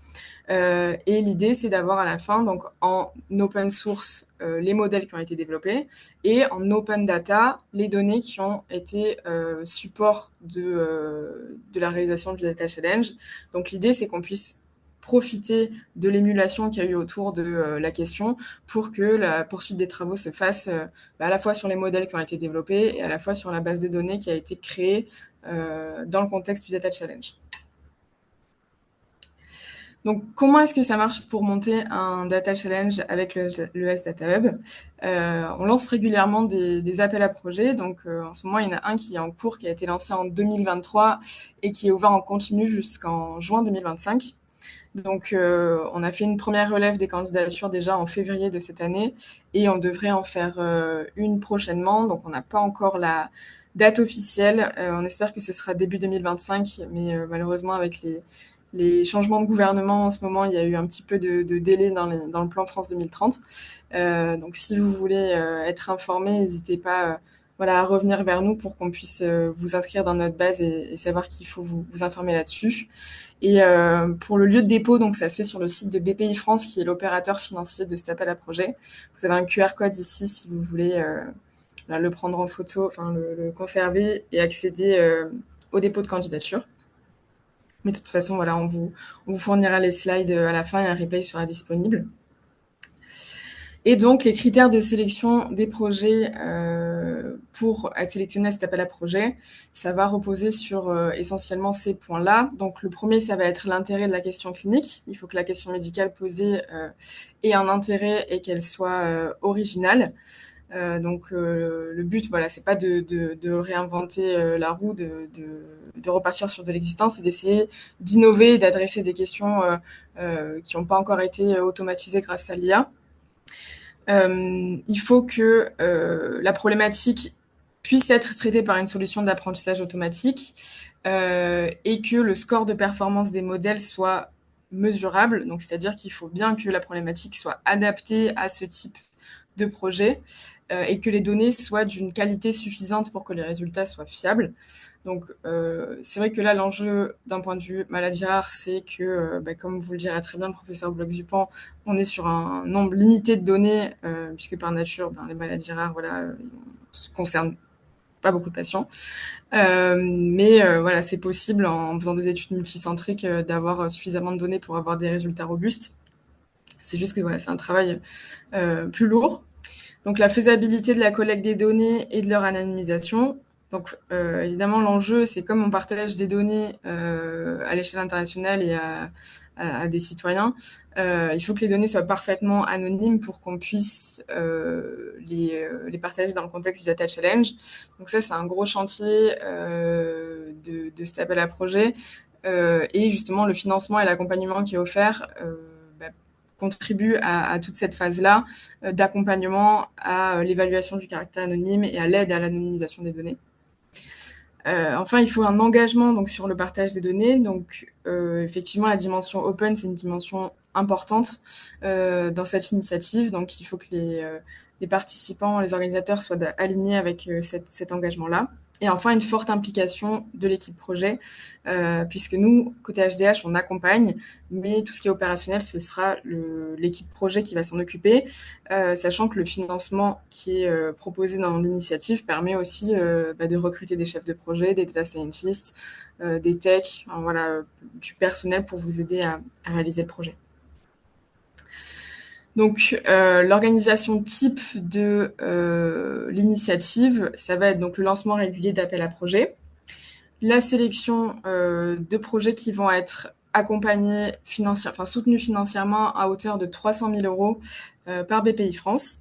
Et l'idée, c'est d'avoir à la fin, donc en open source, les modèles qui ont été développés et en open data, les données qui ont été support de la réalisation du Data Challenge. Donc l'idée, c'est qu'on puisse profiter de l'émulation qu'il y a eu autour de la question pour que la poursuite des travaux se fasse à la fois sur les modèles qui ont été développés et à la fois sur la base de données qui a été créée dans le contexte du Data Challenge. Donc, comment est-ce que ça marche pour monter un Data Challenge avec le S Data Hub? On lance régulièrement des appels à projets. Donc, en ce moment, il y en a un qui est en cours, qui a été lancé en 2023 et qui est ouvert en continu jusqu'en juin 2025. Donc, on a fait une première relève des candidatures déjà en février de cette année et on devrait en faire une prochainement. Donc, on n'a pas encore la date officielle. On espère que ce sera début 2025, mais malheureusement, avec les changements de gouvernement en ce moment, il y a eu un petit peu de délai dans le plan France 2030. Donc, si vous voulez être informé, n'hésitez pas à revenir vers nous pour qu'on puisse vous inscrire dans notre base et savoir qu'il faut vous informer là-dessus. Et pour le lieu de dépôt, donc ça se fait sur le site de BPI France, qui est l'opérateur financier de cet appel à projet. Vous avez un QR code ici si vous voulez le prendre en photo, enfin le conserver et accéder au dépôt de candidature. Mais de toute façon, voilà, on vous fournira les slides à la fin et un replay sera disponible. Et donc, les critères de sélection des projets pour être sélectionné à cet appel à projet, ça va reposer sur essentiellement ces points-là. Donc, le premier, ça va être l'intérêt de la question clinique. Il faut que la question médicale posée ait un intérêt et qu'elle soit originale. Donc, le but, voilà, c'est pas de réinventer la roue, de repartir sur de l'existant, c'est d'essayer d'innover et d'adresser des questions qui n'ont pas encore été automatisées grâce à l'IA. Il faut que la problématique puisse être traitée par une solution d'apprentissage automatique et que le score de performance des modèles soit mesurable. Donc, c'est-à-dire qu'il faut bien que la problématique soit adaptée à ce type de projet et que les données soient d'une qualité suffisante pour que les résultats soient fiables. Donc, c'est vrai que là, l'enjeu d'un point de vue maladie rare, c'est que, comme vous le direz très bien, le professeur Bloch-Dupont, on est sur un nombre limité de données, puisque par nature, les maladies rares, voilà, concernent pas beaucoup de patients. Mais voilà, c'est possible en faisant des études multicentriques d'avoir suffisamment de données pour avoir des résultats robustes. C'est juste que voilà, c'est un travail plus lourd. Donc la faisabilité de la collecte des données et de leur anonymisation. Donc évidemment l'enjeu c'est comme on partage des données à l'échelle internationale et à des citoyens, il faut que les données soient parfaitement anonymes pour qu'on puisse les partager dans le contexte du Data Challenge. Donc ça c'est un gros chantier de cet appel à projet et justement le financement et l'accompagnement qui est offert contribue à toute cette phase-là d'accompagnement à l'évaluation du caractère anonyme et à l'aide à l'anonymisation des données. Enfin, il faut un engagement donc sur le partage des données. Donc, effectivement, la dimension open, c'est une dimension importante dans cette initiative. Donc, il faut que les participants, les organisateurs soient alignés avec cet engagement-là. Et enfin, une forte implication de l'équipe projet, puisque nous, côté HDH, on accompagne, mais tout ce qui est opérationnel, ce sera l'équipe projet qui va s'en occuper, sachant que le financement qui est proposé dans l'initiative permet aussi de recruter des chefs de projet, des data scientists, des techs, voilà, du personnel pour vous aider à réaliser le projet. Donc, l'organisation type de l'initiative, ça va être donc le lancement régulier d'appels à projets, la sélection de projets qui vont être accompagnés soutenus financièrement à hauteur de 300 000 euros par BPI France,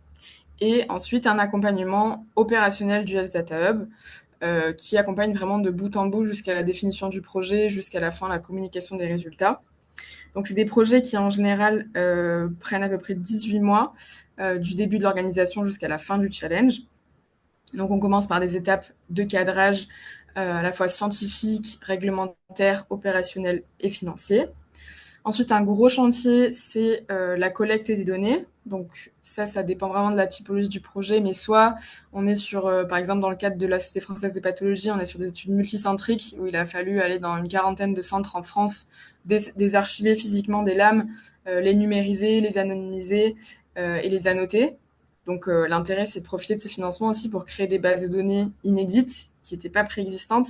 et ensuite un accompagnement opérationnel du Health Data Hub qui accompagne vraiment de bout en bout jusqu'à la définition du projet, jusqu'à la fin, la communication des résultats. Donc, c'est des projets qui, en général, prennent à peu près 18 mois, du début de l'organisation jusqu'à la fin du challenge. Donc, on commence par des étapes de cadrage à la fois scientifique, réglementaire, opérationnel et financier. Ensuite, un gros chantier, c'est la collecte des données. Donc ça dépend vraiment de la typologie du projet, mais soit on est sur, par exemple, dans le cadre de la Société française de pathologie, on est sur des études multicentriques où il a fallu aller dans une quarantaine de centres en France, désarchiver physiquement des lames, les numériser, les anonymiser et les annoter. Donc l'intérêt, c'est de profiter de ce financement aussi pour créer des bases de données inédites qui n'étaient pas préexistantes,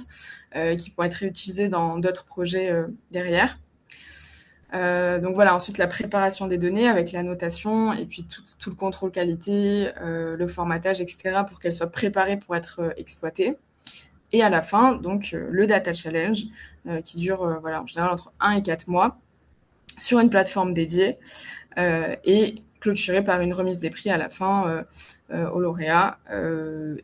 qui pourraient être réutilisées dans d'autres projets derrière. Donc voilà, ensuite la préparation des données avec la notation et puis tout le contrôle qualité, le formatage, etc. pour qu'elles soient préparées pour être exploitées. Et à la fin, donc le Data Challenge qui dure voilà, en général entre 1 et 4 mois sur une plateforme dédiée et clôturé par une remise des prix à la fin aux lauréats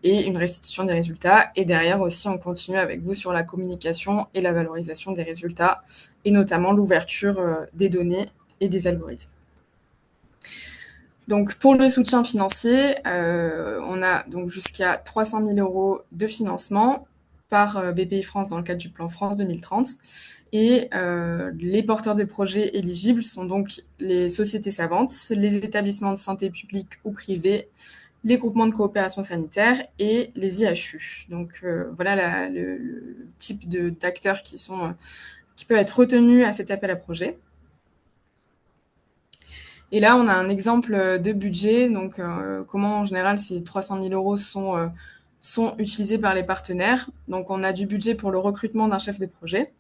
et une restitution des résultats. Et derrière aussi, on continue avec vous sur la communication et la valorisation des résultats, et notamment l'ouverture des données et des algorithmes. Donc pour le soutien financier, on a donc jusqu'à 300 000 euros de financement par BPI France dans le cadre du plan France 2030. Et les porteurs de projets éligibles sont donc les sociétés savantes, les établissements de santé publics ou privés, les groupements de coopération sanitaire et les IHU. Donc voilà le type d'acteurs qui peuvent être retenus à cet appel à projet. Et là, on a un exemple de budget, donc comment en général ces 300 000 euros sont utilisés par les partenaires. Donc on a du budget pour le recrutement d'un chef de projet.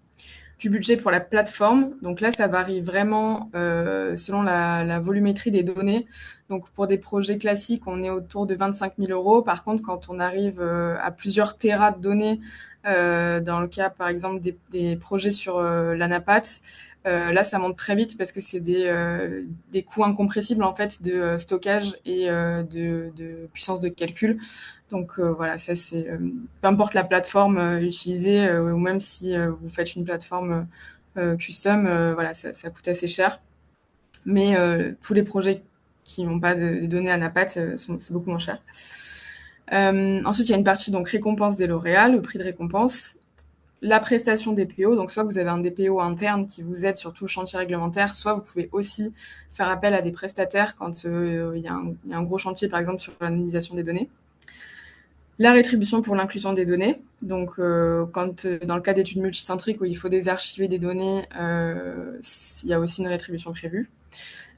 du budget pour la plateforme. Donc là, ça varie vraiment selon la volumétrie des données. Donc pour des projets classiques, on est autour de 25 000 euros. Par contre, quand on arrive à plusieurs téras de données, dans le cas par exemple des projets sur l'ANAPAT, là, ça monte très vite parce que c'est des coûts incompressibles en fait de stockage et de puissance de calcul. Donc voilà, ça c'est peu importe la plateforme utilisée ou même si vous faites une plateforme custom, voilà, ça coûte assez cher. Mais tous les projets qui n'ont pas de données à NAPAT, c'est beaucoup moins cher. Ensuite, il y a une partie donc récompense des lauréats, le prix de récompense, la prestation DPO. Donc soit vous avez un DPO interne qui vous aide sur tout le chantier réglementaire, soit vous pouvez aussi faire appel à des prestataires quand il y a un gros chantier, par exemple sur l'anonymisation des données. La rétribution pour l'inclusion des données. Donc, quand dans le cas d'études multicentriques où il faut désarchiver des données, il y a aussi une rétribution prévue.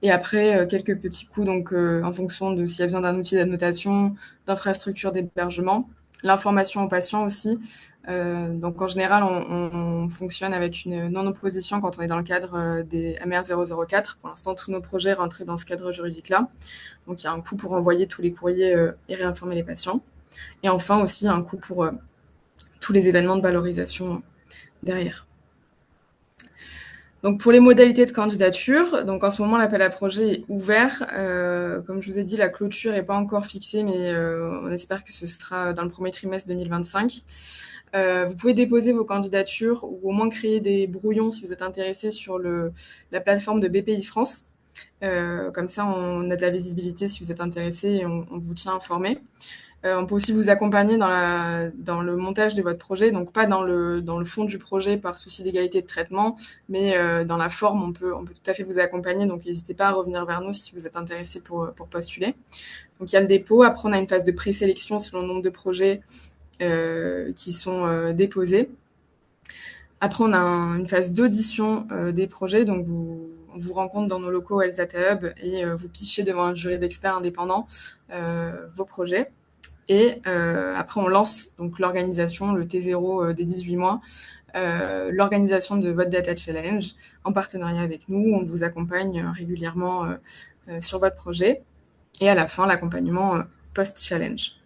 Et après, quelques petits coûts, donc en fonction de s'il y a besoin d'un outil d'annotation, d'infrastructure d'hébergement, l'information aux patients aussi. Donc en général, on fonctionne avec une non-opposition quand on est dans le cadre des MR 004. Pour l'instant, tous nos projets rentrent dans ce cadre juridique-là. Donc il y a un coût pour envoyer tous les courriers et réinformer les patients. Et enfin aussi un coût pour tous les événements de valorisation derrière. Donc pour les modalités de candidature, donc en ce moment l'appel à projet est ouvert. Comme je vous ai dit, la clôture n'est pas encore fixée, mais on espère que ce sera dans le premier trimestre 2025. Vous pouvez déposer vos candidatures ou au moins créer des brouillons si vous êtes intéressé sur la plateforme de BPI France. Comme ça, on a de la visibilité si vous êtes intéressé et on vous tient informé. On peut aussi vous accompagner dans le montage de votre projet, donc pas dans le fond du projet par souci d'égalité de traitement, mais dans la forme, on peut tout à fait vous accompagner, donc n'hésitez pas à revenir vers nous si vous êtes intéressé pour postuler. Donc il y a le dépôt, après on a une phase de présélection selon le nombre de projets qui sont déposés. Après on a une phase d'audition des projets, donc on vous rencontre dans nos locaux Elzata Hub et vous pichez devant un jury d'experts indépendants vos projets. Et après, on lance donc l'organisation, le T0 des 18 mois, l'organisation de votre Data Challenge en partenariat avec nous. On vous accompagne régulièrement sur votre projet. Et à la fin, l'accompagnement post-challenge.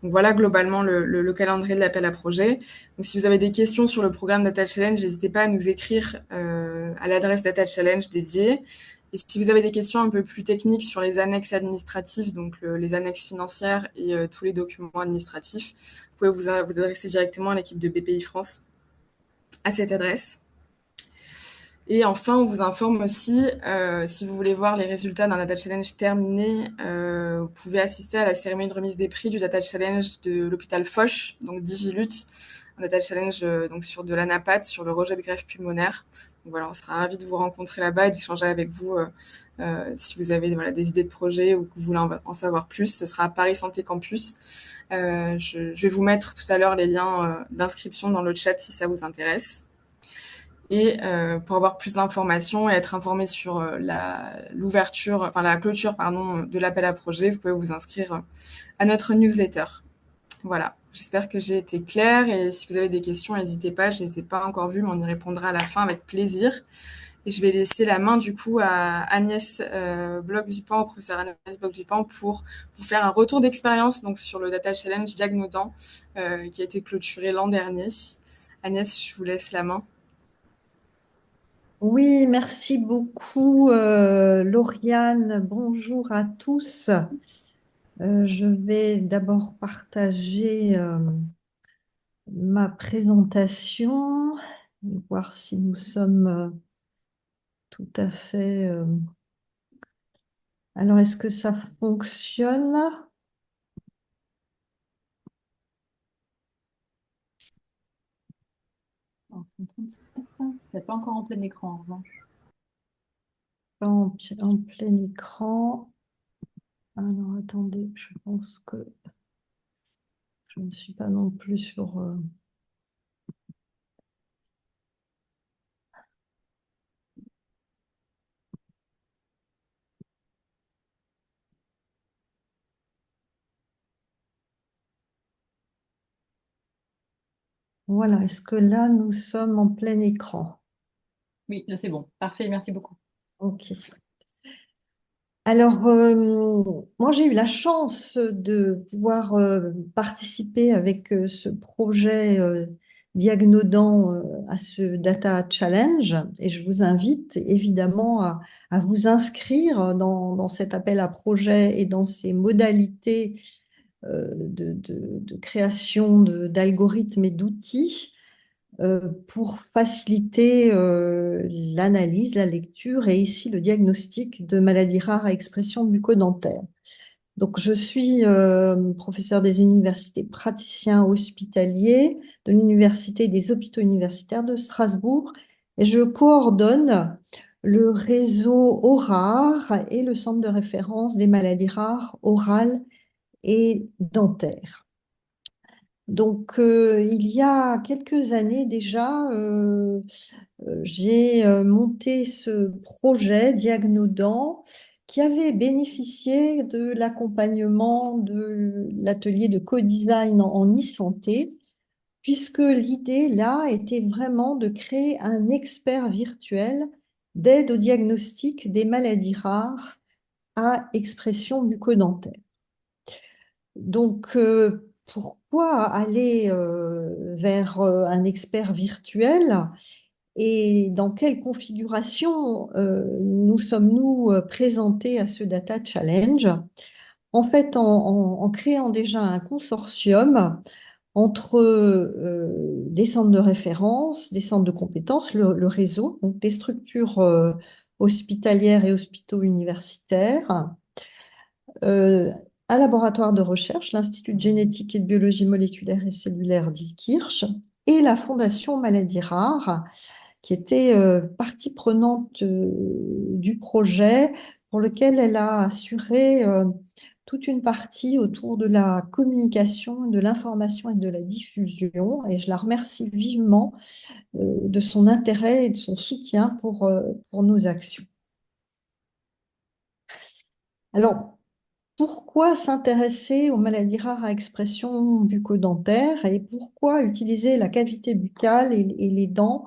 Donc voilà globalement le calendrier de l'appel à projet. Donc si vous avez des questions sur le programme Data Challenge, n'hésitez pas à nous écrire à l'adresse Data Challenge dédiée. Et si vous avez des questions un peu plus techniques sur les annexes administratives, donc les annexes financières et tous les documents administratifs, vous pouvez vous adresser directement à l'équipe de BPI France à cette adresse. Et enfin, on vous informe aussi, si vous voulez voir les résultats d'un Data Challenge terminé, vous pouvez assister à la cérémonie de remise des prix du Data Challenge de l'hôpital Foch, donc Digilut, un Data Challenge donc sur de l'anapath, sur le rejet de greffe pulmonaire. Donc voilà, on sera ravis de vous rencontrer là-bas et d'échanger avec vous si vous avez voilà, des idées de projet ou que vous voulez en savoir plus. Ce sera à Paris Santé Campus. Je vais vous mettre tout à l'heure les liens d'inscription dans le chat si ça vous intéresse. Et pour avoir plus d'informations et être informé sur la clôture pardon, de l'appel à projet, vous pouvez vous inscrire à notre newsletter. Voilà, j'espère que j'ai été claire et si vous avez des questions, n'hésitez pas, je ne les ai pas encore vues, mais on y répondra à la fin avec plaisir. Et je vais laisser la main du coup à Agnès Bloch-Dupont, au professeur Agnès Bloch-Dupont, pour vous faire un retour d'expérience donc sur le Data Challenge Diagnodan qui a été clôturé l'an dernier. Agnès, je vous laisse la main. Oui, merci beaucoup, Lauriane. Bonjour à tous. Je vais d'abord partager ma présentation, voir si nous sommes tout à fait... Alors, est-ce que ça fonctionne? C'est pas encore en plein écran, en revanche. Pas en plein écran. Alors, attendez, je pense que je ne suis pas non plus sur... Voilà, est-ce que là, nous sommes en plein écran? Oui, là c'est bon. Parfait, merci beaucoup. Ok. Alors, moi, j'ai eu la chance de pouvoir participer avec ce projet Diagnodan à ce Data Challenge et je vous invite évidemment à vous inscrire dans cet appel à projet et dans ces modalités de création d'algorithmes et d'outils pour faciliter l'analyse, la lecture et ici le diagnostic de maladies rares à expression bucco-dentaire. Donc, je suis professeur des universités praticiens hospitaliers de l'Université des hôpitaux universitaires de Strasbourg et je coordonne le réseau ORAR et le centre de référence des maladies rares orales et dentaires. Donc, il y a quelques années déjà, j'ai monté ce projet Diagnodan qui avait bénéficié de l'accompagnement de l'atelier de co-design en e-santé, puisque l'idée là était vraiment de créer un expert virtuel d'aide au diagnostic des maladies rares à expression bucco-dentaire. Donc, pourquoi aller vers un expert virtuel et dans quelle configuration nous sommes-nous présentés à ce Data Challenge? En fait, en créant déjà un consortium entre des centres de référence, des centres de compétences, le réseau, donc des structures hospitalières et hospitaux universitaires, euh, un laboratoire de recherche, l'Institut de génétique et de biologie moléculaire et cellulaire d'Ilkirch, et la Fondation Maladies Rares, qui était partie prenante du projet, pour lequel elle a assuré toute une partie autour de la communication, de l'information et de la diffusion. Et je la remercie vivement de son intérêt et de son soutien pour nos actions. Alors, pourquoi s'intéresser aux maladies rares à expression bucco-dentaire et pourquoi utiliser la cavité buccale et les dents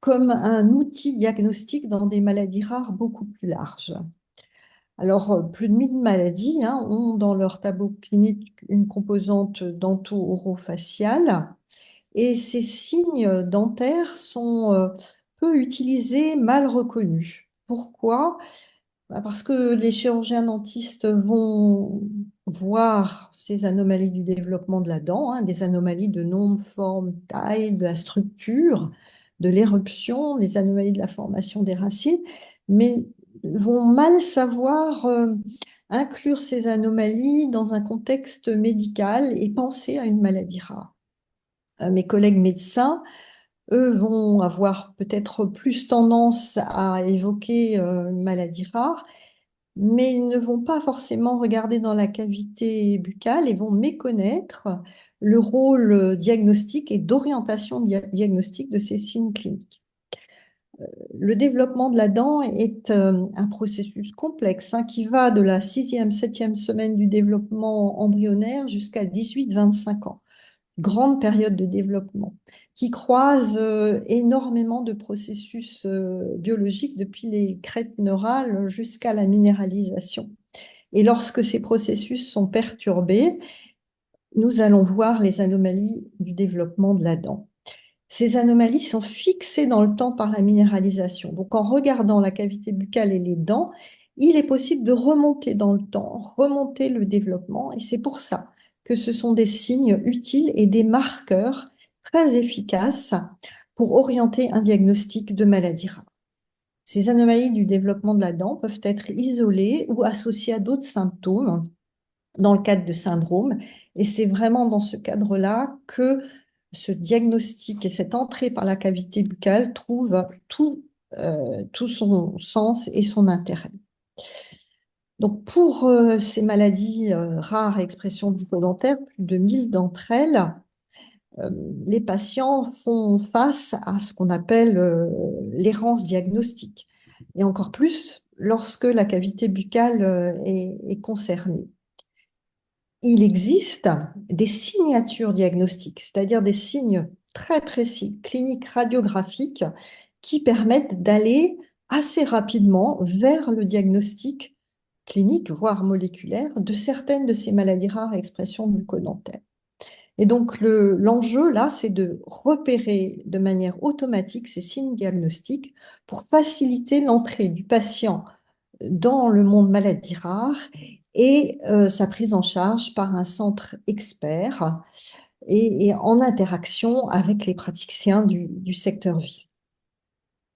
comme un outil diagnostique dans des maladies rares beaucoup plus larges? Alors, plus de 1000 maladies ont dans leur tableau clinique une composante dento-orofaciale et ces signes dentaires sont peu utilisés, mal reconnus. Pourquoi? Parce que les chirurgiens dentistes vont voir ces anomalies du développement de la dent, des anomalies de nombre, forme, taille, de la structure, de l'éruption, les anomalies de la formation des racines, mais vont mal savoir inclure ces anomalies dans un contexte médical et penser à une maladie rare. Mes collègues médecins, eux, vont avoir peut-être plus tendance à évoquer une maladie rare, mais ils ne vont pas forcément regarder dans la cavité buccale et vont méconnaître le rôle diagnostique et d'orientation diagnostique de ces signes cliniques. Le développement de la dent est un processus complexe qui va de la 6e, 7e semaine du développement embryonnaire jusqu'à 18-25 ans. Grande période de développement qui croise énormément de processus biologiques depuis les crêtes neurales jusqu'à la minéralisation. Et lorsque ces processus sont perturbés, nous allons voir les anomalies du développement de la dent. Ces anomalies sont fixées dans le temps par la minéralisation. Donc, en regardant la cavité buccale et les dents, il est possible de remonter dans le temps, remonter le développement. Et c'est pour ça que ce sont des signes utiles et des marqueurs très efficaces pour orienter un diagnostic de maladie rare. Ces anomalies du développement de la dent peuvent être isolées ou associées à d'autres symptômes dans le cadre de syndromes. Et c'est vraiment dans ce cadre-là que ce diagnostic et cette entrée par la cavité buccale trouvent tout son sens et son intérêt. Donc pour ces maladies rares à expression bucco-dentaire, plus de 1000 d'entre elles, les patients font face à ce qu'on appelle l'errance diagnostique, et encore plus lorsque la cavité buccale est concernée. Il existe des signatures diagnostiques, c'est-à-dire des signes très précis, cliniques radiographiques, qui permettent d'aller assez rapidement vers le diagnostic clinique, voire moléculaire, de certaines de ces maladies rares à expression bucco-dentaire. Et donc, l'enjeu, là, c'est de repérer de manière automatique ces signes diagnostiques pour faciliter l'entrée du patient dans le monde maladie rare et sa prise en charge par un centre expert et en interaction avec les praticiens du secteur vie.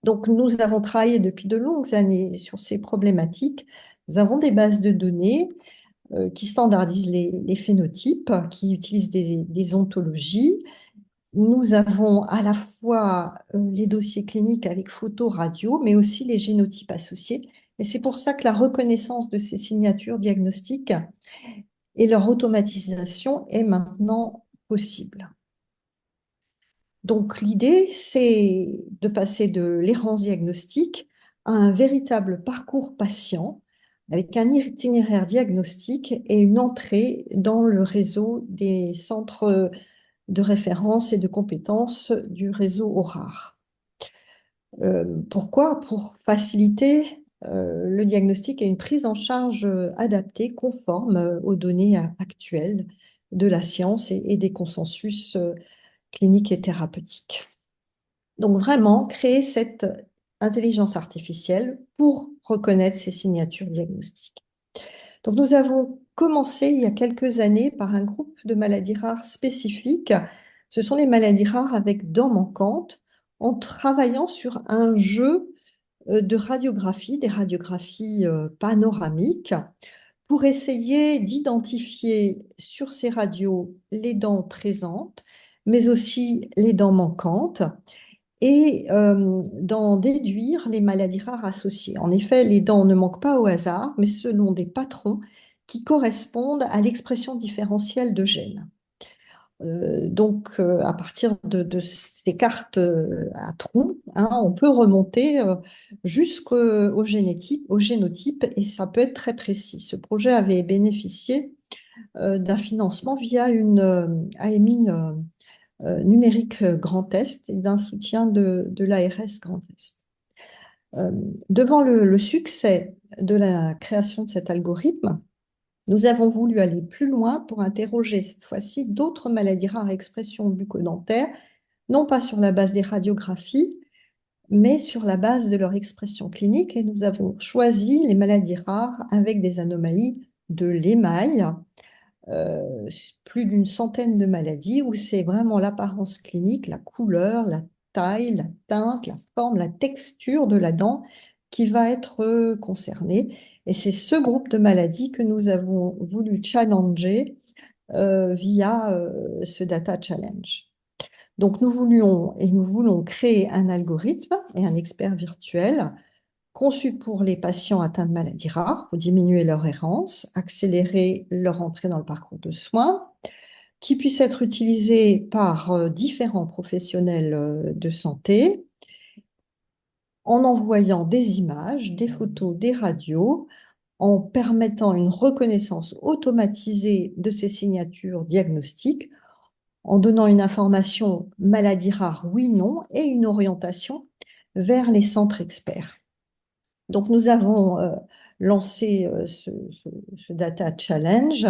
Donc, nous avons travaillé depuis de longues années sur ces problématiques. Nous avons des bases de données qui standardisent les phénotypes, qui utilisent des ontologies. Nous avons à la fois les dossiers cliniques avec photo, radio, mais aussi les génotypes associés. Et c'est pour ça que la reconnaissance de ces signatures diagnostiques et leur automatisation est maintenant possible. Donc l'idée, c'est de passer de l'errance diagnostique à un véritable parcours patient avec un itinéraire diagnostique et une entrée dans le réseau des centres de référence et de compétences du réseau ORAR. Pourquoi? Pour faciliter le diagnostic et une prise en charge adaptée, conforme aux données actuelles de la science et des consensus cliniques et thérapeutiques. Donc vraiment, créer cette intelligence artificielle pour reconnaître ces signatures diagnostiques. Donc nous avons commencé il y a quelques années par un groupe de maladies rares spécifiques. Ce sont les maladies rares avec dents manquantes, en travaillant sur un jeu de radiographie, des radiographies panoramiques, pour essayer d'identifier sur ces radios les dents présentes, mais aussi les dents manquantes, et d'en déduire les maladies rares associées. En effet, les dents ne manquent pas au hasard, mais selon des patrons qui correspondent à l'expression différentielle de gènes. Donc, à partir de ces cartes à trous, hein, on peut remonter jusqu'au génotype, et ça peut être très précis. Ce projet avait bénéficié d'un financement via une AMI numérique Grand Est et d'un soutien de l'ARS Grand Est. Devant le succès de la création de cet algorithme, nous avons voulu aller plus loin pour interroger cette fois-ci d'autres maladies rares à expression bucco-dentaire, non pas sur la base des radiographies, mais sur la base de leur expression clinique. Et nous avons choisi les maladies rares avec des anomalies de l'émail, plus d'une centaine de maladies où c'est vraiment l'apparence clinique, la couleur, la taille, la teinte, la forme, la texture de la dent qui va être concernée. Et c'est ce groupe de maladies que nous avons voulu challenger via ce Data Challenge. Donc nous voulons créer un algorithme et un expert virtuel conçu pour les patients atteints de maladies rares, pour diminuer leur errance, accélérer leur entrée dans le parcours de soins, qui puisse être utilisé par différents professionnels de santé en envoyant des images, des photos, des radios, en permettant une reconnaissance automatisée de ces signatures diagnostiques, en donnant une information maladie rare, oui, non, et une orientation vers les centres experts. Donc, nous avons lancé ce Data Challenge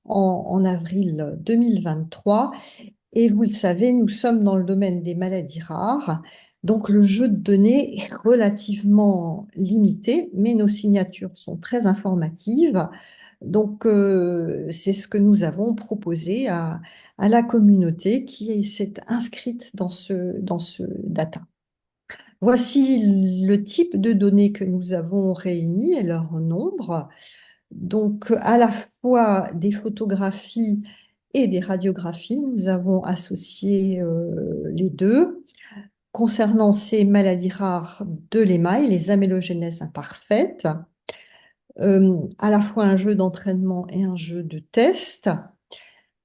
en avril 2023. Et vous le savez, nous sommes dans le domaine des maladies rares. Donc, le jeu de données est relativement limité, mais nos signatures sont très informatives. Donc, c'est ce que nous avons proposé à la communauté qui s'est inscrite dans ce data. Voici le type de données que nous avons réunies et leur nombre. Donc, à la fois des photographies et des radiographies, nous avons associé les deux. Concernant ces maladies rares de l'émail, les amélogénèses imparfaites, à la fois un jeu d'entraînement et un jeu de test.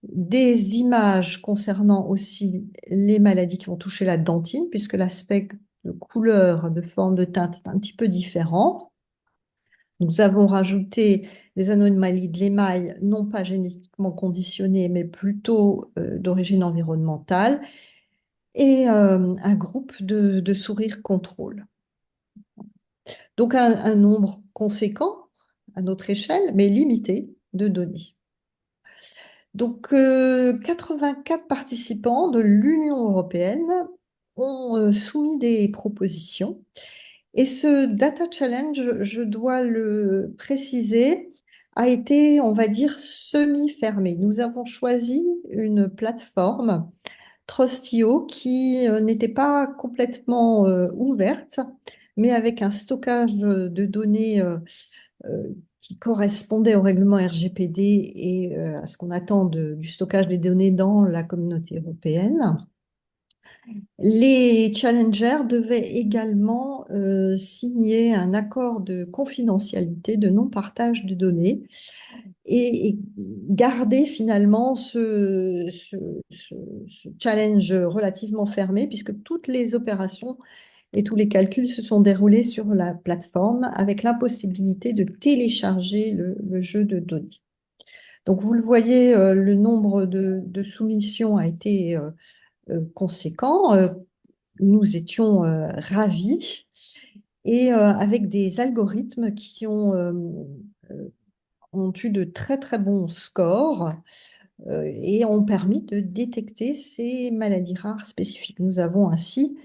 Des images concernant aussi les maladies qui vont toucher la dentine, puisque l'aspect de couleur, de forme, de teinte est un petit peu différent. Nous avons rajouté des anomalies de l'émail, non pas génétiquement conditionnées, mais plutôt d'origine environnementale. et un groupe de sourires contrôle. Donc un nombre conséquent à notre échelle, mais limité de données. Donc 84 participants de l'Union européenne ont soumis des propositions. Et ce Data Challenge, je dois le préciser, a été, on va dire, semi-fermé. Nous avons choisi une plateforme, Trustio, qui n'était pas complètement ouverte, mais avec un stockage de données euh, qui correspondait au règlement RGPD et à ce qu'on attend du stockage des données dans la communauté européenne. Les challengers devaient également signer un accord de confidentialité, de non-partage de données et garder finalement ce challenge relativement fermé puisque toutes les opérations et tous les calculs se sont déroulés sur la plateforme avec l'impossibilité de télécharger le jeu de données. Donc vous le voyez, le nombre de soumissions a été conséquent. Nous étions ravis et avec des algorithmes qui ont eu de très très bons scores et ont permis de détecter ces maladies rares spécifiques. Nous avons ainsi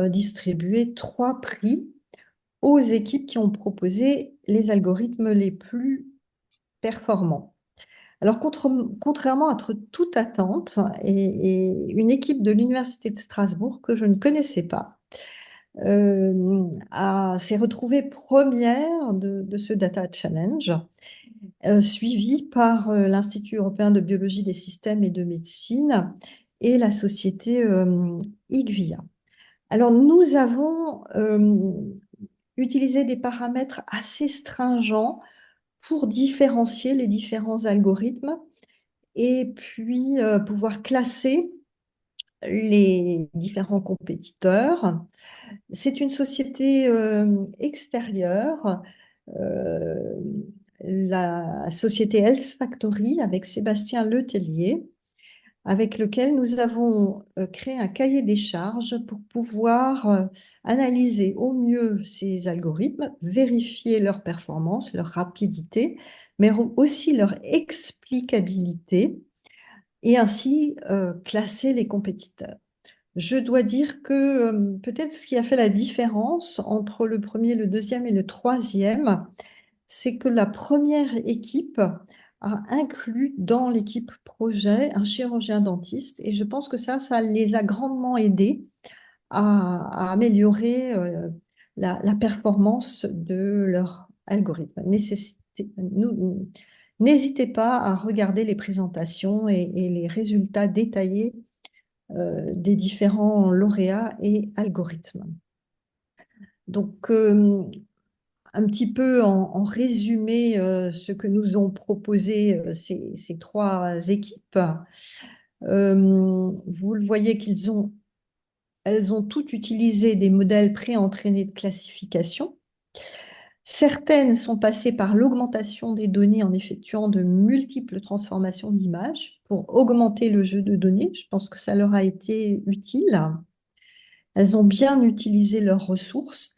distribué 3 prix aux équipes qui ont proposé les algorithmes les plus performants. Alors, contrairement à toute attente, et une équipe de l'Université de Strasbourg que je ne connaissais pas s'est retrouvée première de ce Data Challenge, suivi par l'Institut européen de biologie des systèmes et de médecine et la société IQVIA. Alors, nous avons utilisé des paramètres assez stringents pour différencier les différents algorithmes et puis pouvoir classer les différents compétiteurs. C'est une société extérieure, euh, la société Health Factory avec Sébastien Letellier, avec lequel nous avons créé un cahier des charges pour pouvoir analyser au mieux ces algorithmes, vérifier leur performance, leur rapidité, mais aussi leur explicabilité et ainsi classer les compétiteurs. Je dois dire que peut-être ce qui a fait la différence entre le premier, le deuxième et le troisième, c'est que la première équipe a inclus dans l'équipe projet un chirurgien dentiste et je pense que ça les a grandement aidés à améliorer la performance de leur algorithme. N'hésitez pas à regarder les présentations et les résultats détaillés des différents lauréats et algorithmes. Donc, un petit peu en résumé, ce que nous ont proposé ces 3 équipes. Vous le voyez elles ont toutes utilisé des modèles pré-entraînés de classification. Certaines sont passées par l'augmentation des données en effectuant de multiples transformations d'images pour augmenter le jeu de données. Je pense que ça leur a été utile. Elles ont bien utilisé leurs ressources.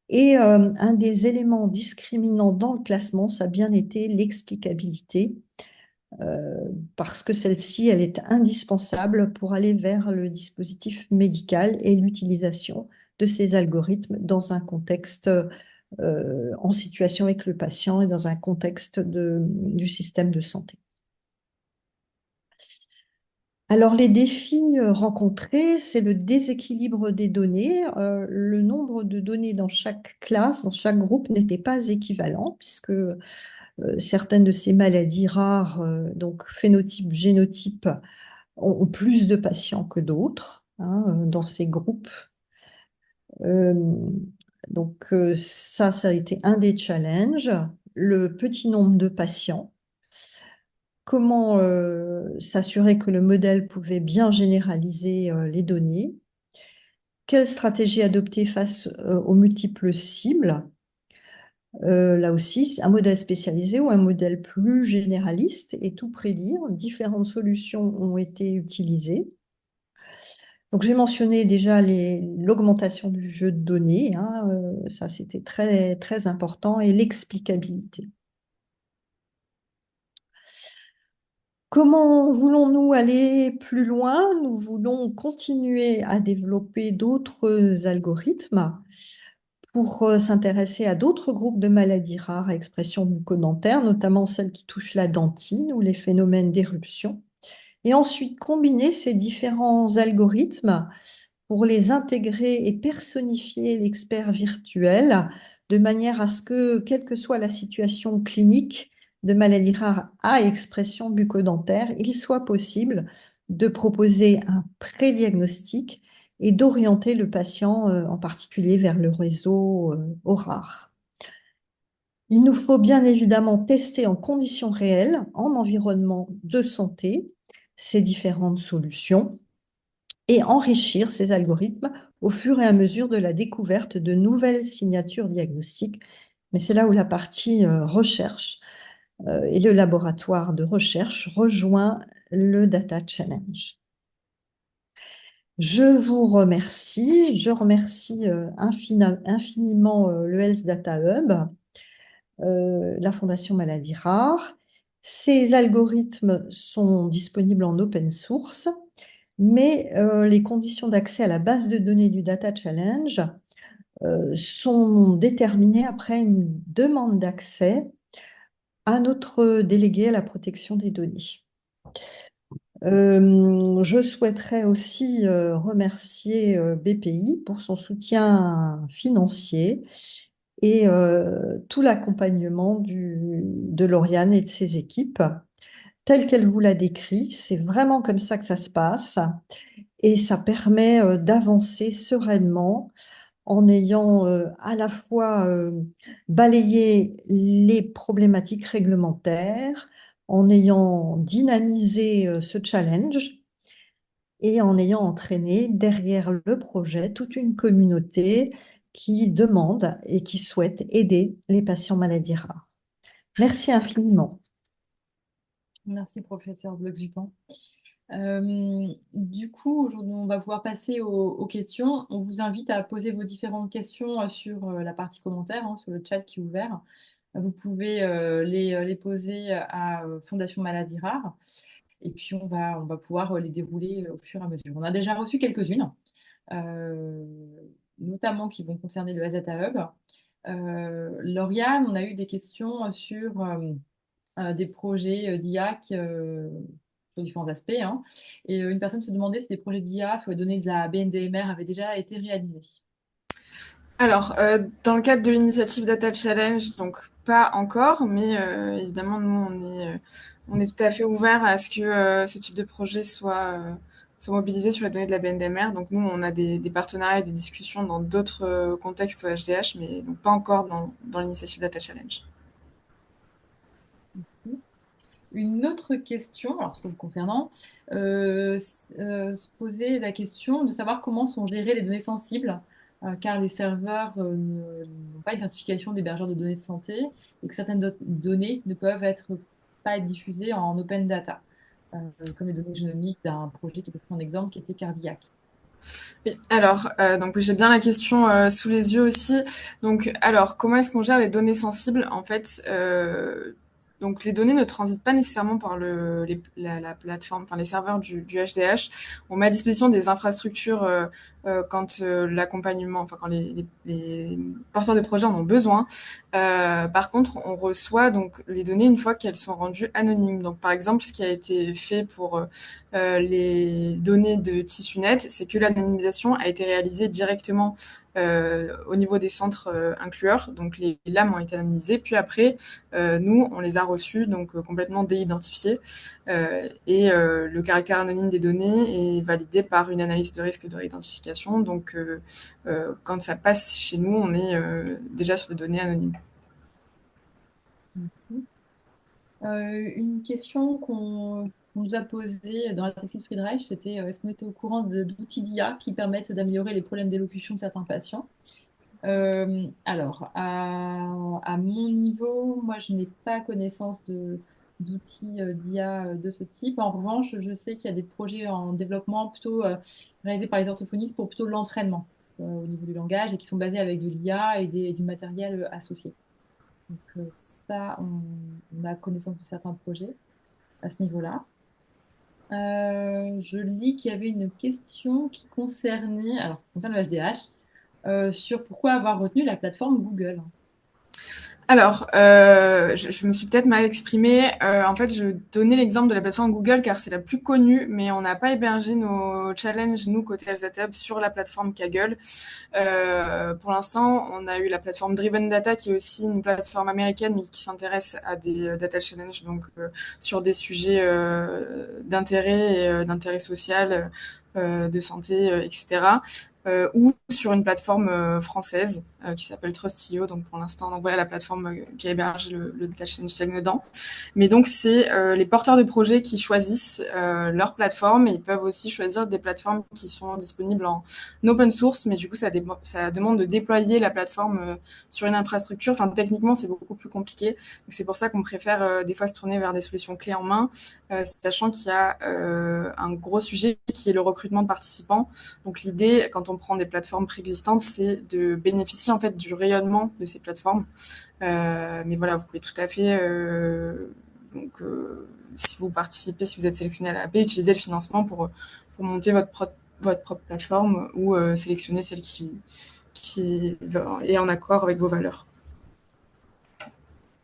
Et un des éléments discriminants dans le classement, ça a bien été l'explicabilité, parce que celle-ci, elle est indispensable pour aller vers le dispositif médical et l'utilisation de ces algorithmes dans un contexte en situation avec le patient et dans un contexte du système de santé. Alors, les défis rencontrés, c'est le déséquilibre des données. Le nombre de données dans chaque classe, dans chaque groupe, n'était pas équivalent, puisque certaines de ces maladies rares, donc phénotype, génotype, ont plus de patients que d'autres dans ces groupes. Euh, donc, ça a été un des challenges. Le petit nombre de patients. Comment s'assurer que le modèle pouvait bien généraliser les données, quelle stratégie adopter face aux multiples cibles, là aussi, un modèle spécialisé ou un modèle plus généraliste et tout prédire. Différentes solutions ont été utilisées. Donc, j'ai mentionné déjà l'augmentation du jeu de données, hein, ça c'était très, très important, et l'explicabilité. Comment voulons-nous aller plus loin? Nous voulons continuer à développer d'autres algorithmes pour s'intéresser à d'autres groupes de maladies rares à expression bucco-dentaire, notamment celles qui touchent la dentine ou les phénomènes d'éruption. Et ensuite, combiner ces différents algorithmes pour les intégrer et personnifier l'expert virtuel de manière à ce que, quelle que soit la situation clinique de maladie rare à expression bucco-dentaire, il soit possible de proposer un prédiagnostic et d'orienter le patient en particulier vers le réseau au rare. Il nous faut bien évidemment tester en conditions réelles, en environnement de santé, ces différentes solutions et enrichir ces algorithmes au fur et à mesure de la découverte de nouvelles signatures diagnostiques. Mais c'est là où la partie recherche et le laboratoire de recherche rejoint le Data Challenge. Je vous remercie. Je remercie infiniment le Health Data Hub, la Fondation Maladies Rares. Ces algorithmes sont disponibles en open source, mais les conditions d'accès à la base de données du Data Challenge sont déterminées après une demande d'accès à notre délégué à la protection des données. Je souhaiterais aussi remercier BPI pour son soutien financier et tout l'accompagnement de Lauriane et de ses équipes. Tel qu'elle vous l'a décrit, c'est vraiment comme ça que ça se passe et ça permet d'avancer sereinement en ayant à la fois balayé les problématiques réglementaires, en ayant dynamisé ce challenge et en ayant entraîné derrière le projet toute une communauté qui demande et qui souhaite aider les patients maladies rares. Merci infiniment. Merci, professeur Bloch-Dupont. Du coup, aujourd'hui, on va pouvoir passer aux questions. On vous invite à poser vos différentes questions sur la partie commentaires, hein, sur le chat qui est ouvert. Vous pouvez les poser à Fondation Maladies Rares et puis on va pouvoir les dérouler au fur et à mesure. On a déjà reçu quelques-unes, euh, notamment qui vont concerner le Data Hub. Lauriane, on a eu des questions sur des projets d'IA sur différents aspects, hein. Et une personne se demandait si des projets d'IA sur les données de la BNDMR avaient déjà été réalisés. Alors, dans le cadre de l'initiative Data Challenge, donc pas encore, mais évidemment, nous, on est tout à fait ouvert à ce que ce type de projet soit mobilisé sur les données de la BNDMR. Donc, nous, on a des partenariats et des discussions dans d'autres contextes au HDH, mais donc pas encore dans l'initiative Data Challenge. Une autre question, alors toujours concernant, se posait la question de savoir comment sont gérées les données sensibles, car les serveurs n'ont pas d'identification d'hébergeurs de données de santé et que certaines données ne peuvent pas être diffusées en open data, comme les données génomiques d'un projet qui peut prendre un exemple qui était cardiaque. Oui, alors, donc j'ai bien la question sous les yeux aussi. Donc, alors, comment est-ce qu'on gère les données sensibles? En fait, donc les données ne transitent pas nécessairement par la plateforme, enfin les serveurs du HDH. On met à disposition des infrastructures quand l'accompagnement, enfin quand les porteurs de projets en ont besoin. Par contre, on reçoit donc les données une fois qu'elles sont rendues anonymes. Donc, par exemple, ce qui a été fait pour les données de TissueNet, c'est que l'anonymisation a été réalisée directement au niveau des centres inclueurs. Donc les lames ont été anonymisées, puis après, nous, on les a reçues, donc complètement déidentifiées. Le caractère anonyme des données est validé par une analyse de risque de réidentification. Donc quand ça passe chez nous, on est déjà sur des données anonymes. Merci. Une question qu'on nous a posée dans la taxi de Friedreich, c'était est-ce qu'on était au courant d'outils d'IA qui permettent d'améliorer les problèmes d'élocution de certains patients? Alors, à mon niveau, moi, je n'ai pas connaissance d'outils d'IA de ce type. En revanche, je sais qu'il y a des projets en développement plutôt réalisés par les orthophonistes pour plutôt l'entraînement au niveau du langage et qui sont basés avec de l'IA et du matériel associé. Donc ça, on a connaissance de certains projets à ce niveau-là. Je lis qu'il y avait une question qui concernait, alors qui concerne le HDH, sur pourquoi avoir retenu la plateforme Google. Alors, je me suis peut-être mal exprimée. En fait, je donnais l'exemple de la plateforme Google car c'est la plus connue, mais on n'a pas hébergé nos challenges, nous, côté LZHub, sur la plateforme Kaggle. Pour l'instant, on a eu la plateforme Driven Data, qui est aussi une plateforme américaine, mais qui s'intéresse à des data challenges, donc sur des sujets d'intérêt, d'intérêt social, de santé, etc. Ou sur une plateforme française qui s'appelle Trustio. Donc pour l'instant, donc voilà la plateforme qui héberge le data challenge dedans. Mais donc c'est les porteurs de projets qui choisissent leur plateforme et ils peuvent aussi choisir des plateformes qui sont disponibles en open source, mais du coup ça demande de déployer la plateforme sur une infrastructure. Enfin techniquement c'est beaucoup plus compliqué. Donc c'est pour ça qu'on préfère des fois se tourner vers des solutions clés en main, sachant qu'il y a un gros sujet qui est le recrutement de participants. Donc l'idée, quand on prend des plateformes préexistantes, c'est de bénéficier en fait du rayonnement de ces plateformes. Mais voilà, vous pouvez tout à fait, si vous participez, si vous êtes sélectionné à la l'AP, utiliser le financement pour monter votre propre plateforme ou sélectionner celle qui est en accord avec vos valeurs.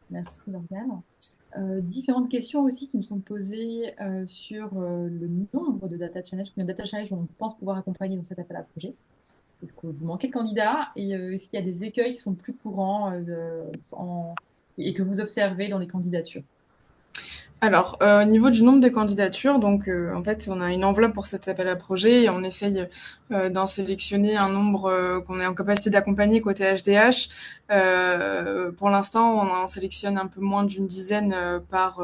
Merci, Lauriane. Différentes questions aussi qui me sont posées sur le nombre de data challenge, combien de data challenge on pense pouvoir accompagner dans cet appel à projet. Est-ce que vous manquez de candidats et est-ce qu'il y a des écueils qui sont plus courants et que vous observez dans les candidatures? Alors, au niveau du nombre de candidatures, donc en fait, on a une enveloppe pour cet appel à projet et on essaye d'en sélectionner un nombre qu'on est en capacité d'accompagner côté HDH. Pour l'instant, on en sélectionne un peu moins d'une dizaine par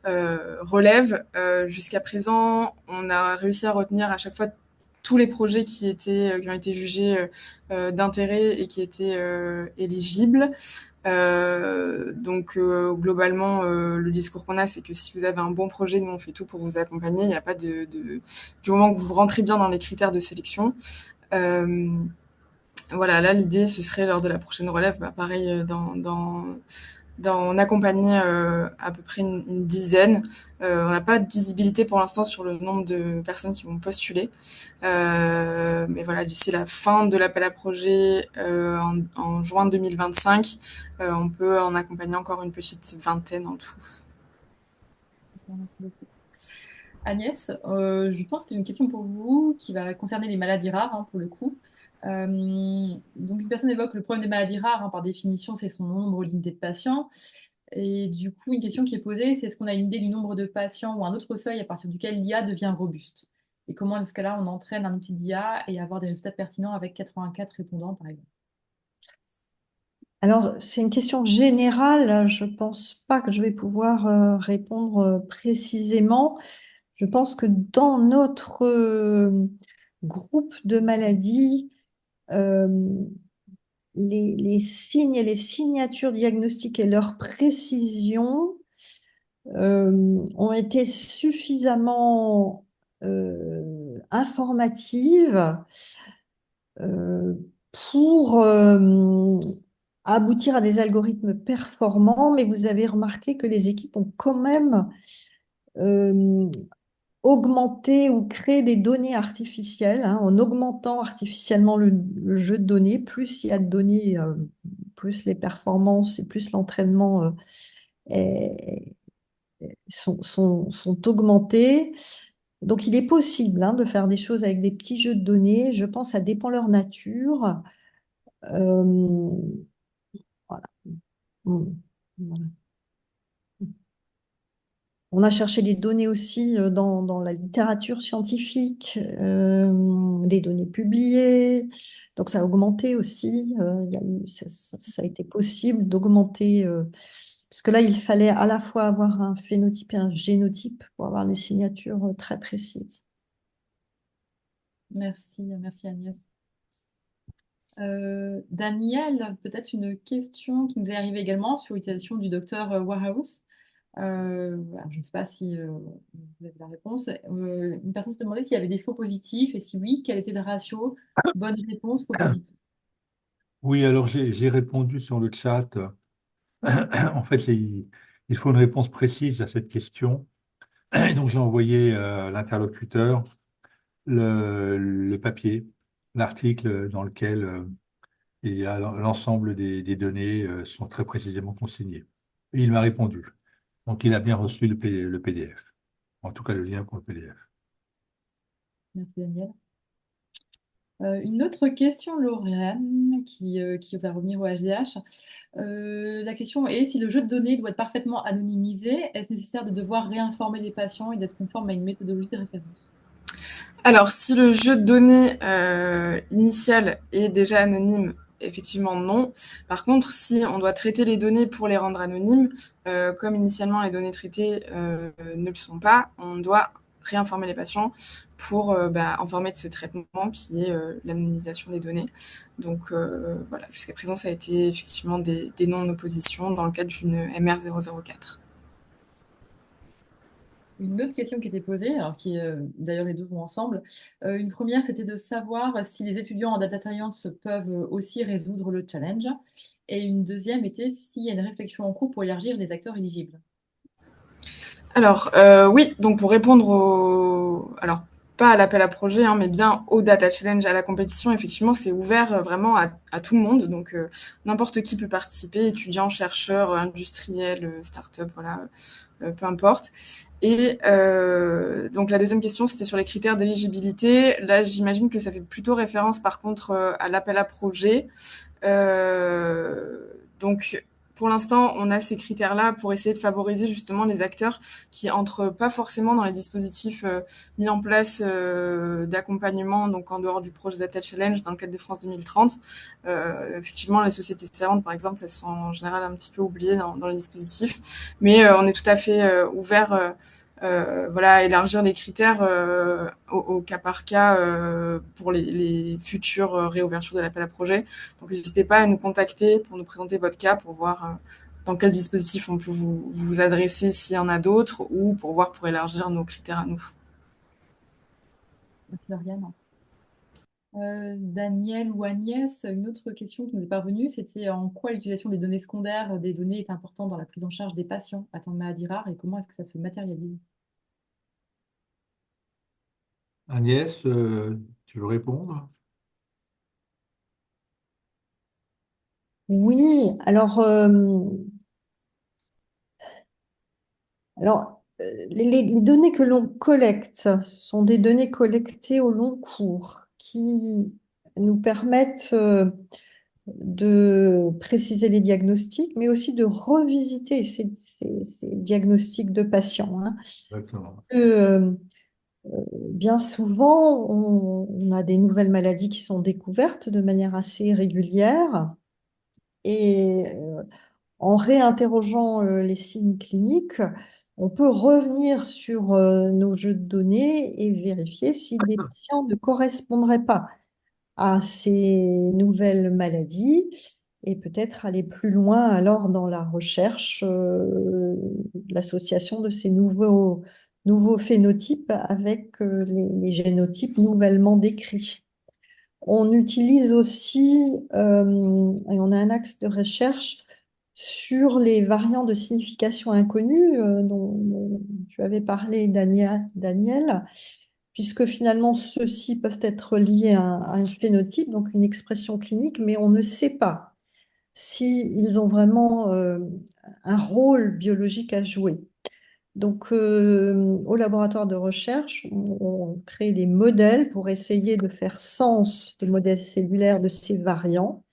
relève. Jusqu'à présent, on a réussi à retenir à chaque fois tous les projets qui ont été jugés d'intérêt et qui étaient éligibles. Globalement, le discours qu'on a, c'est que si vous avez un bon projet, nous on fait tout pour vous accompagner. Il n'y a pas du moment que vous rentrez bien dans les critères de sélection. Voilà, là l'idée ce serait lors de la prochaine relève, bah, pareil d'en accompagner à peu près une dizaine. On n'a pas de visibilité pour l'instant sur le nombre de personnes qui vont postuler. Mais voilà, d'ici la fin de l'appel à projet en juin 2025, on peut en accompagner encore une petite vingtaine en tout. Merci beaucoup. Agnès, je pense qu'il y a une question pour vous qui va concerner les maladies rares, hein, pour le coup. Donc, une personne évoque le problème des maladies rares, hein, par définition, c'est son nombre limité de patients. Et du coup, une question qui est posée, c'est est-ce qu'on a une idée du nombre de patients ou un autre seuil à partir duquel l'IA devient robuste? Et comment, dans ce cas-là, on entraîne un outil d'IA et avoir des résultats pertinents avec 84 répondants, par exemple? Alors, c'est une question générale. Je ne pense pas que je vais pouvoir répondre précisément. Je pense que dans notre groupe de maladies, euh, les signes et les signatures diagnostiques et leur précision ont été suffisamment informatives euh, pour aboutir à des algorithmes performants, mais vous avez remarqué que les équipes ont quand même euh, augmenté ou créé des données artificielles, hein, en augmentant artificiellement le jeu de données. Plus il y a de données, plus les performances et plus l'entraînement est- sont augmentées. Donc, il est possible, hein, de faire des choses avec des petits jeux de données. Je pense que ça dépend de leur nature. Euh, voilà. Mm. Voilà. On a cherché des données aussi dans la littérature scientifique, des données publiées. Donc, ça a augmenté aussi. Il y a ça a été possible d'augmenter, parce que là, il fallait à la fois avoir un phénotype et un génotype pour avoir des signatures très précises. Merci Agnès. Daniel, peut-être une question qui nous est arrivée également sur l'utilisation du docteur Warehouse. Alors, je ne sais pas si vous avez la réponse. Une personne se demandait s'il y avait des faux positifs et si oui, quel était le ratio bonne réponse faux positif. Oui, alors j'ai répondu sur le chat. En fait, il faut une réponse précise à cette question. Et donc, j'ai envoyé à l'interlocuteur le papier, l'article dans lequel il y a l'ensemble des données sont très précisément consignées. Et il m'a répondu. Donc, il a bien reçu le PDF. En tout cas, le lien pour le PDF. Merci Daniel. Une autre question, Lauriane, qui va revenir au HDH. La question est, si le jeu de données doit être parfaitement anonymisé, est-ce nécessaire de devoir réinformer les patients et d'être conforme à une méthodologie de référence? Alors, si le jeu de données initial est déjà anonyme, effectivement non. Par contre, si on doit traiter les données pour les rendre anonymes, comme initialement les données traitées ne le sont pas, on doit réinformer les patients pour informer de ce traitement qui est l'anonymisation des données. Donc voilà, jusqu'à présent, ça a été effectivement des non-oppositions dans le cadre d'une MR004. Une autre question qui était posée, alors d'ailleurs les deux vont ensemble. Une première, c'était de savoir si les étudiants en data science peuvent aussi résoudre le challenge. Et une deuxième était s'il y a une réflexion en cours pour élargir les acteurs éligibles. Alors, oui, donc pour répondre au... Alors, pas à l'appel à projet, hein, mais bien au data challenge, à la compétition, effectivement, c'est ouvert vraiment à tout le monde. Donc, n'importe qui peut participer, étudiants, chercheurs, industriels, start-up, voilà, peu importe. Et donc, la deuxième question, c'était sur les critères d'éligibilité. Là, j'imagine que ça fait plutôt référence, par contre, à l'appel à projet. Donc, pour l'instant, on a ces critères-là pour essayer de favoriser justement les acteurs qui entrent pas forcément dans les dispositifs mis en place d'accompagnement, donc en dehors du projet Data Challenge dans le cadre de France 2030. Effectivement, les sociétés savantes, par exemple, elles sont en général un petit peu oubliées dans les dispositifs, mais on est tout à fait ouvert voilà, élargir les critères au cas par cas pour les futures réouvertures de l'appel à projet. Donc n'hésitez pas à nous contacter pour nous présenter votre cas, pour voir dans quel dispositif on peut vous adresser s'il y en a d'autres, ou pour voir pour élargir nos critères à nous. Merci Lauriane. Daniel ou Agnès, une autre question qui nous est parvenue, c'était en quoi l'utilisation des données secondaires des données est importante dans la prise en charge des patients atteints de maladies rares et comment est-ce que ça se matérialise? Agnès, tu veux répondre? Oui, les données que l'on collecte sont des données collectées au long cours qui nous permettent de préciser les diagnostics, mais aussi de revisiter ces diagnostics de patients, hein. Exactement. Euh, Bien souvent, on a des nouvelles maladies qui sont découvertes de manière assez régulière et en réinterrogeant les signes cliniques, on peut revenir sur nos jeux de données et vérifier si des patients ne correspondraient pas à ces nouvelles maladies et peut-être aller plus loin alors dans la recherche, l'association de ces nouveaux phénotypes avec les génotypes nouvellement décrits. On utilise aussi, et on a un axe de recherche sur les variants de signification inconnue dont tu avais parlé, Daniel, puisque finalement ceux-ci peuvent être liés à un phénotype, donc une expression clinique, mais on ne sait pas s'ils ont vraiment un rôle biologique à jouer. Donc, au laboratoire de recherche, on crée des modèles pour essayer de faire sens des modèles cellulaires de ces variants.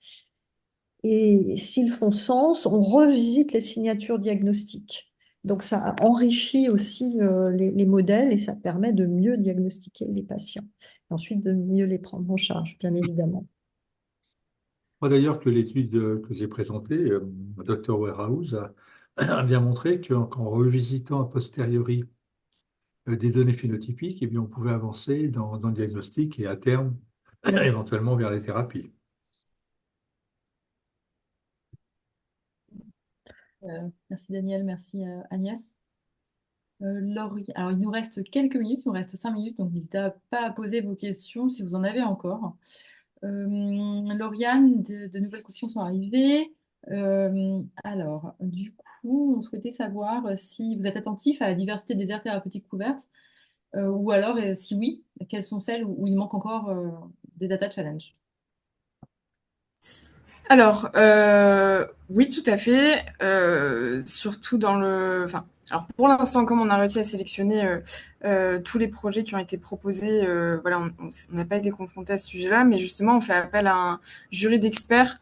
Et s'ils font sens, on revisite les signatures diagnostiques. Donc, ça enrichit aussi les modèles et ça permet de mieux diagnostiquer les patients. Et ensuite, de mieux les prendre en charge, bien évidemment. Je crois d'ailleurs que l'étude que j'ai présentée, Dr. Warehouse, a bien montré qu'en revisitant a posteriori des données phénotypiques, eh bien, on pouvait avancer dans le diagnostic et à terme, éventuellement vers les thérapies. Merci Daniel, merci Agnès. Alors, il nous reste quelques minutes, il nous reste 5 minutes, donc n'hésitez pas à poser vos questions si vous en avez encore. Lauriane, de nouvelles questions sont arrivées. Alors, du coup, on souhaitait savoir si vous êtes attentif à la diversité des aires thérapeutiques couvertes, ou alors, si oui, quelles sont celles où il manque encore des data challenges. Alors, oui, tout à fait. Surtout dans le, enfin, alors pour l'instant, comme on a réussi à sélectionner tous les projets qui ont été proposés, voilà, on n'a pas été confronté à ce sujet-là, mais justement, on fait appel à un jury d'experts.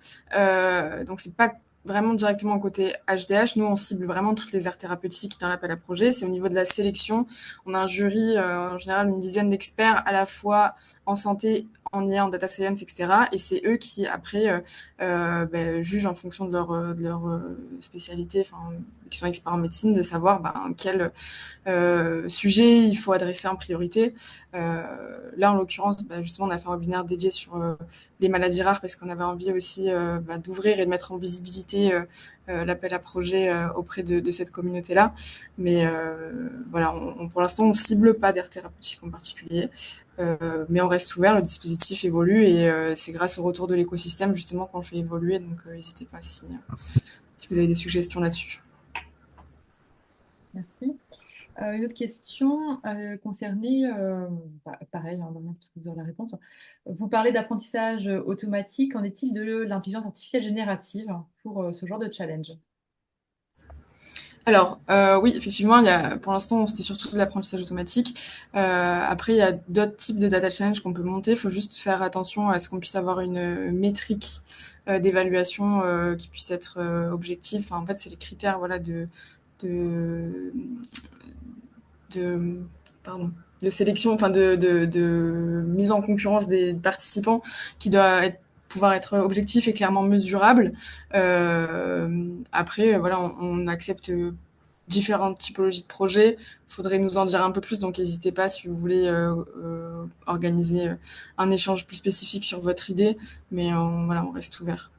Donc, c'est pas vraiment directement côté HDH. Nous, on cible vraiment toutes les aires thérapeutiques dans l'appel à projet. C'est au niveau de la sélection. On a un jury, en général, une dizaine d'experts à la fois en santé, en IA, en data science, etc. Et c'est eux qui, après, jugent en fonction de leur spécialité, enfin, qui sont experts en médecine, de savoir quel sujet il faut adresser en priorité. Là, en l'occurrence, justement, on a fait un webinaire dédié sur les maladies rares parce qu'on avait envie aussi d'ouvrir et de mettre en visibilité l'appel à projet auprès de cette communauté-là. Mais voilà, pour l'instant, on cible pas d'aire thérapeutique en particulier. Mais on reste ouvert, le dispositif évolue et c'est grâce au retour de l'écosystème justement qu'on le fait évoluer. Donc n'hésitez pas si vous avez des suggestions là-dessus. Merci. Une autre question concernait, pareil, hein, parce que vous aurez la réponse. Vous parlez d'apprentissage automatique. Qu'en est-il de l'intelligence artificielle générative pour ce genre de challenge? Alors, oui, effectivement, pour l'instant, c'était surtout de l'apprentissage automatique. Après, il y a d'autres types de data challenge qu'on peut monter. Il faut juste faire attention à ce qu'on puisse avoir une métrique d'évaluation qui puisse être objective. Enfin, en fait, c'est les critères, voilà, de, de, pardon, de sélection, enfin, de mise en concurrence des participants qui doit pouvoir être objectif et clairement mesurable. Après, voilà, on accepte différentes typologies de projets. Il faudrait nous en dire un peu plus, donc n'hésitez pas si vous voulez organiser un échange plus spécifique sur votre idée, mais voilà, on reste ouvert.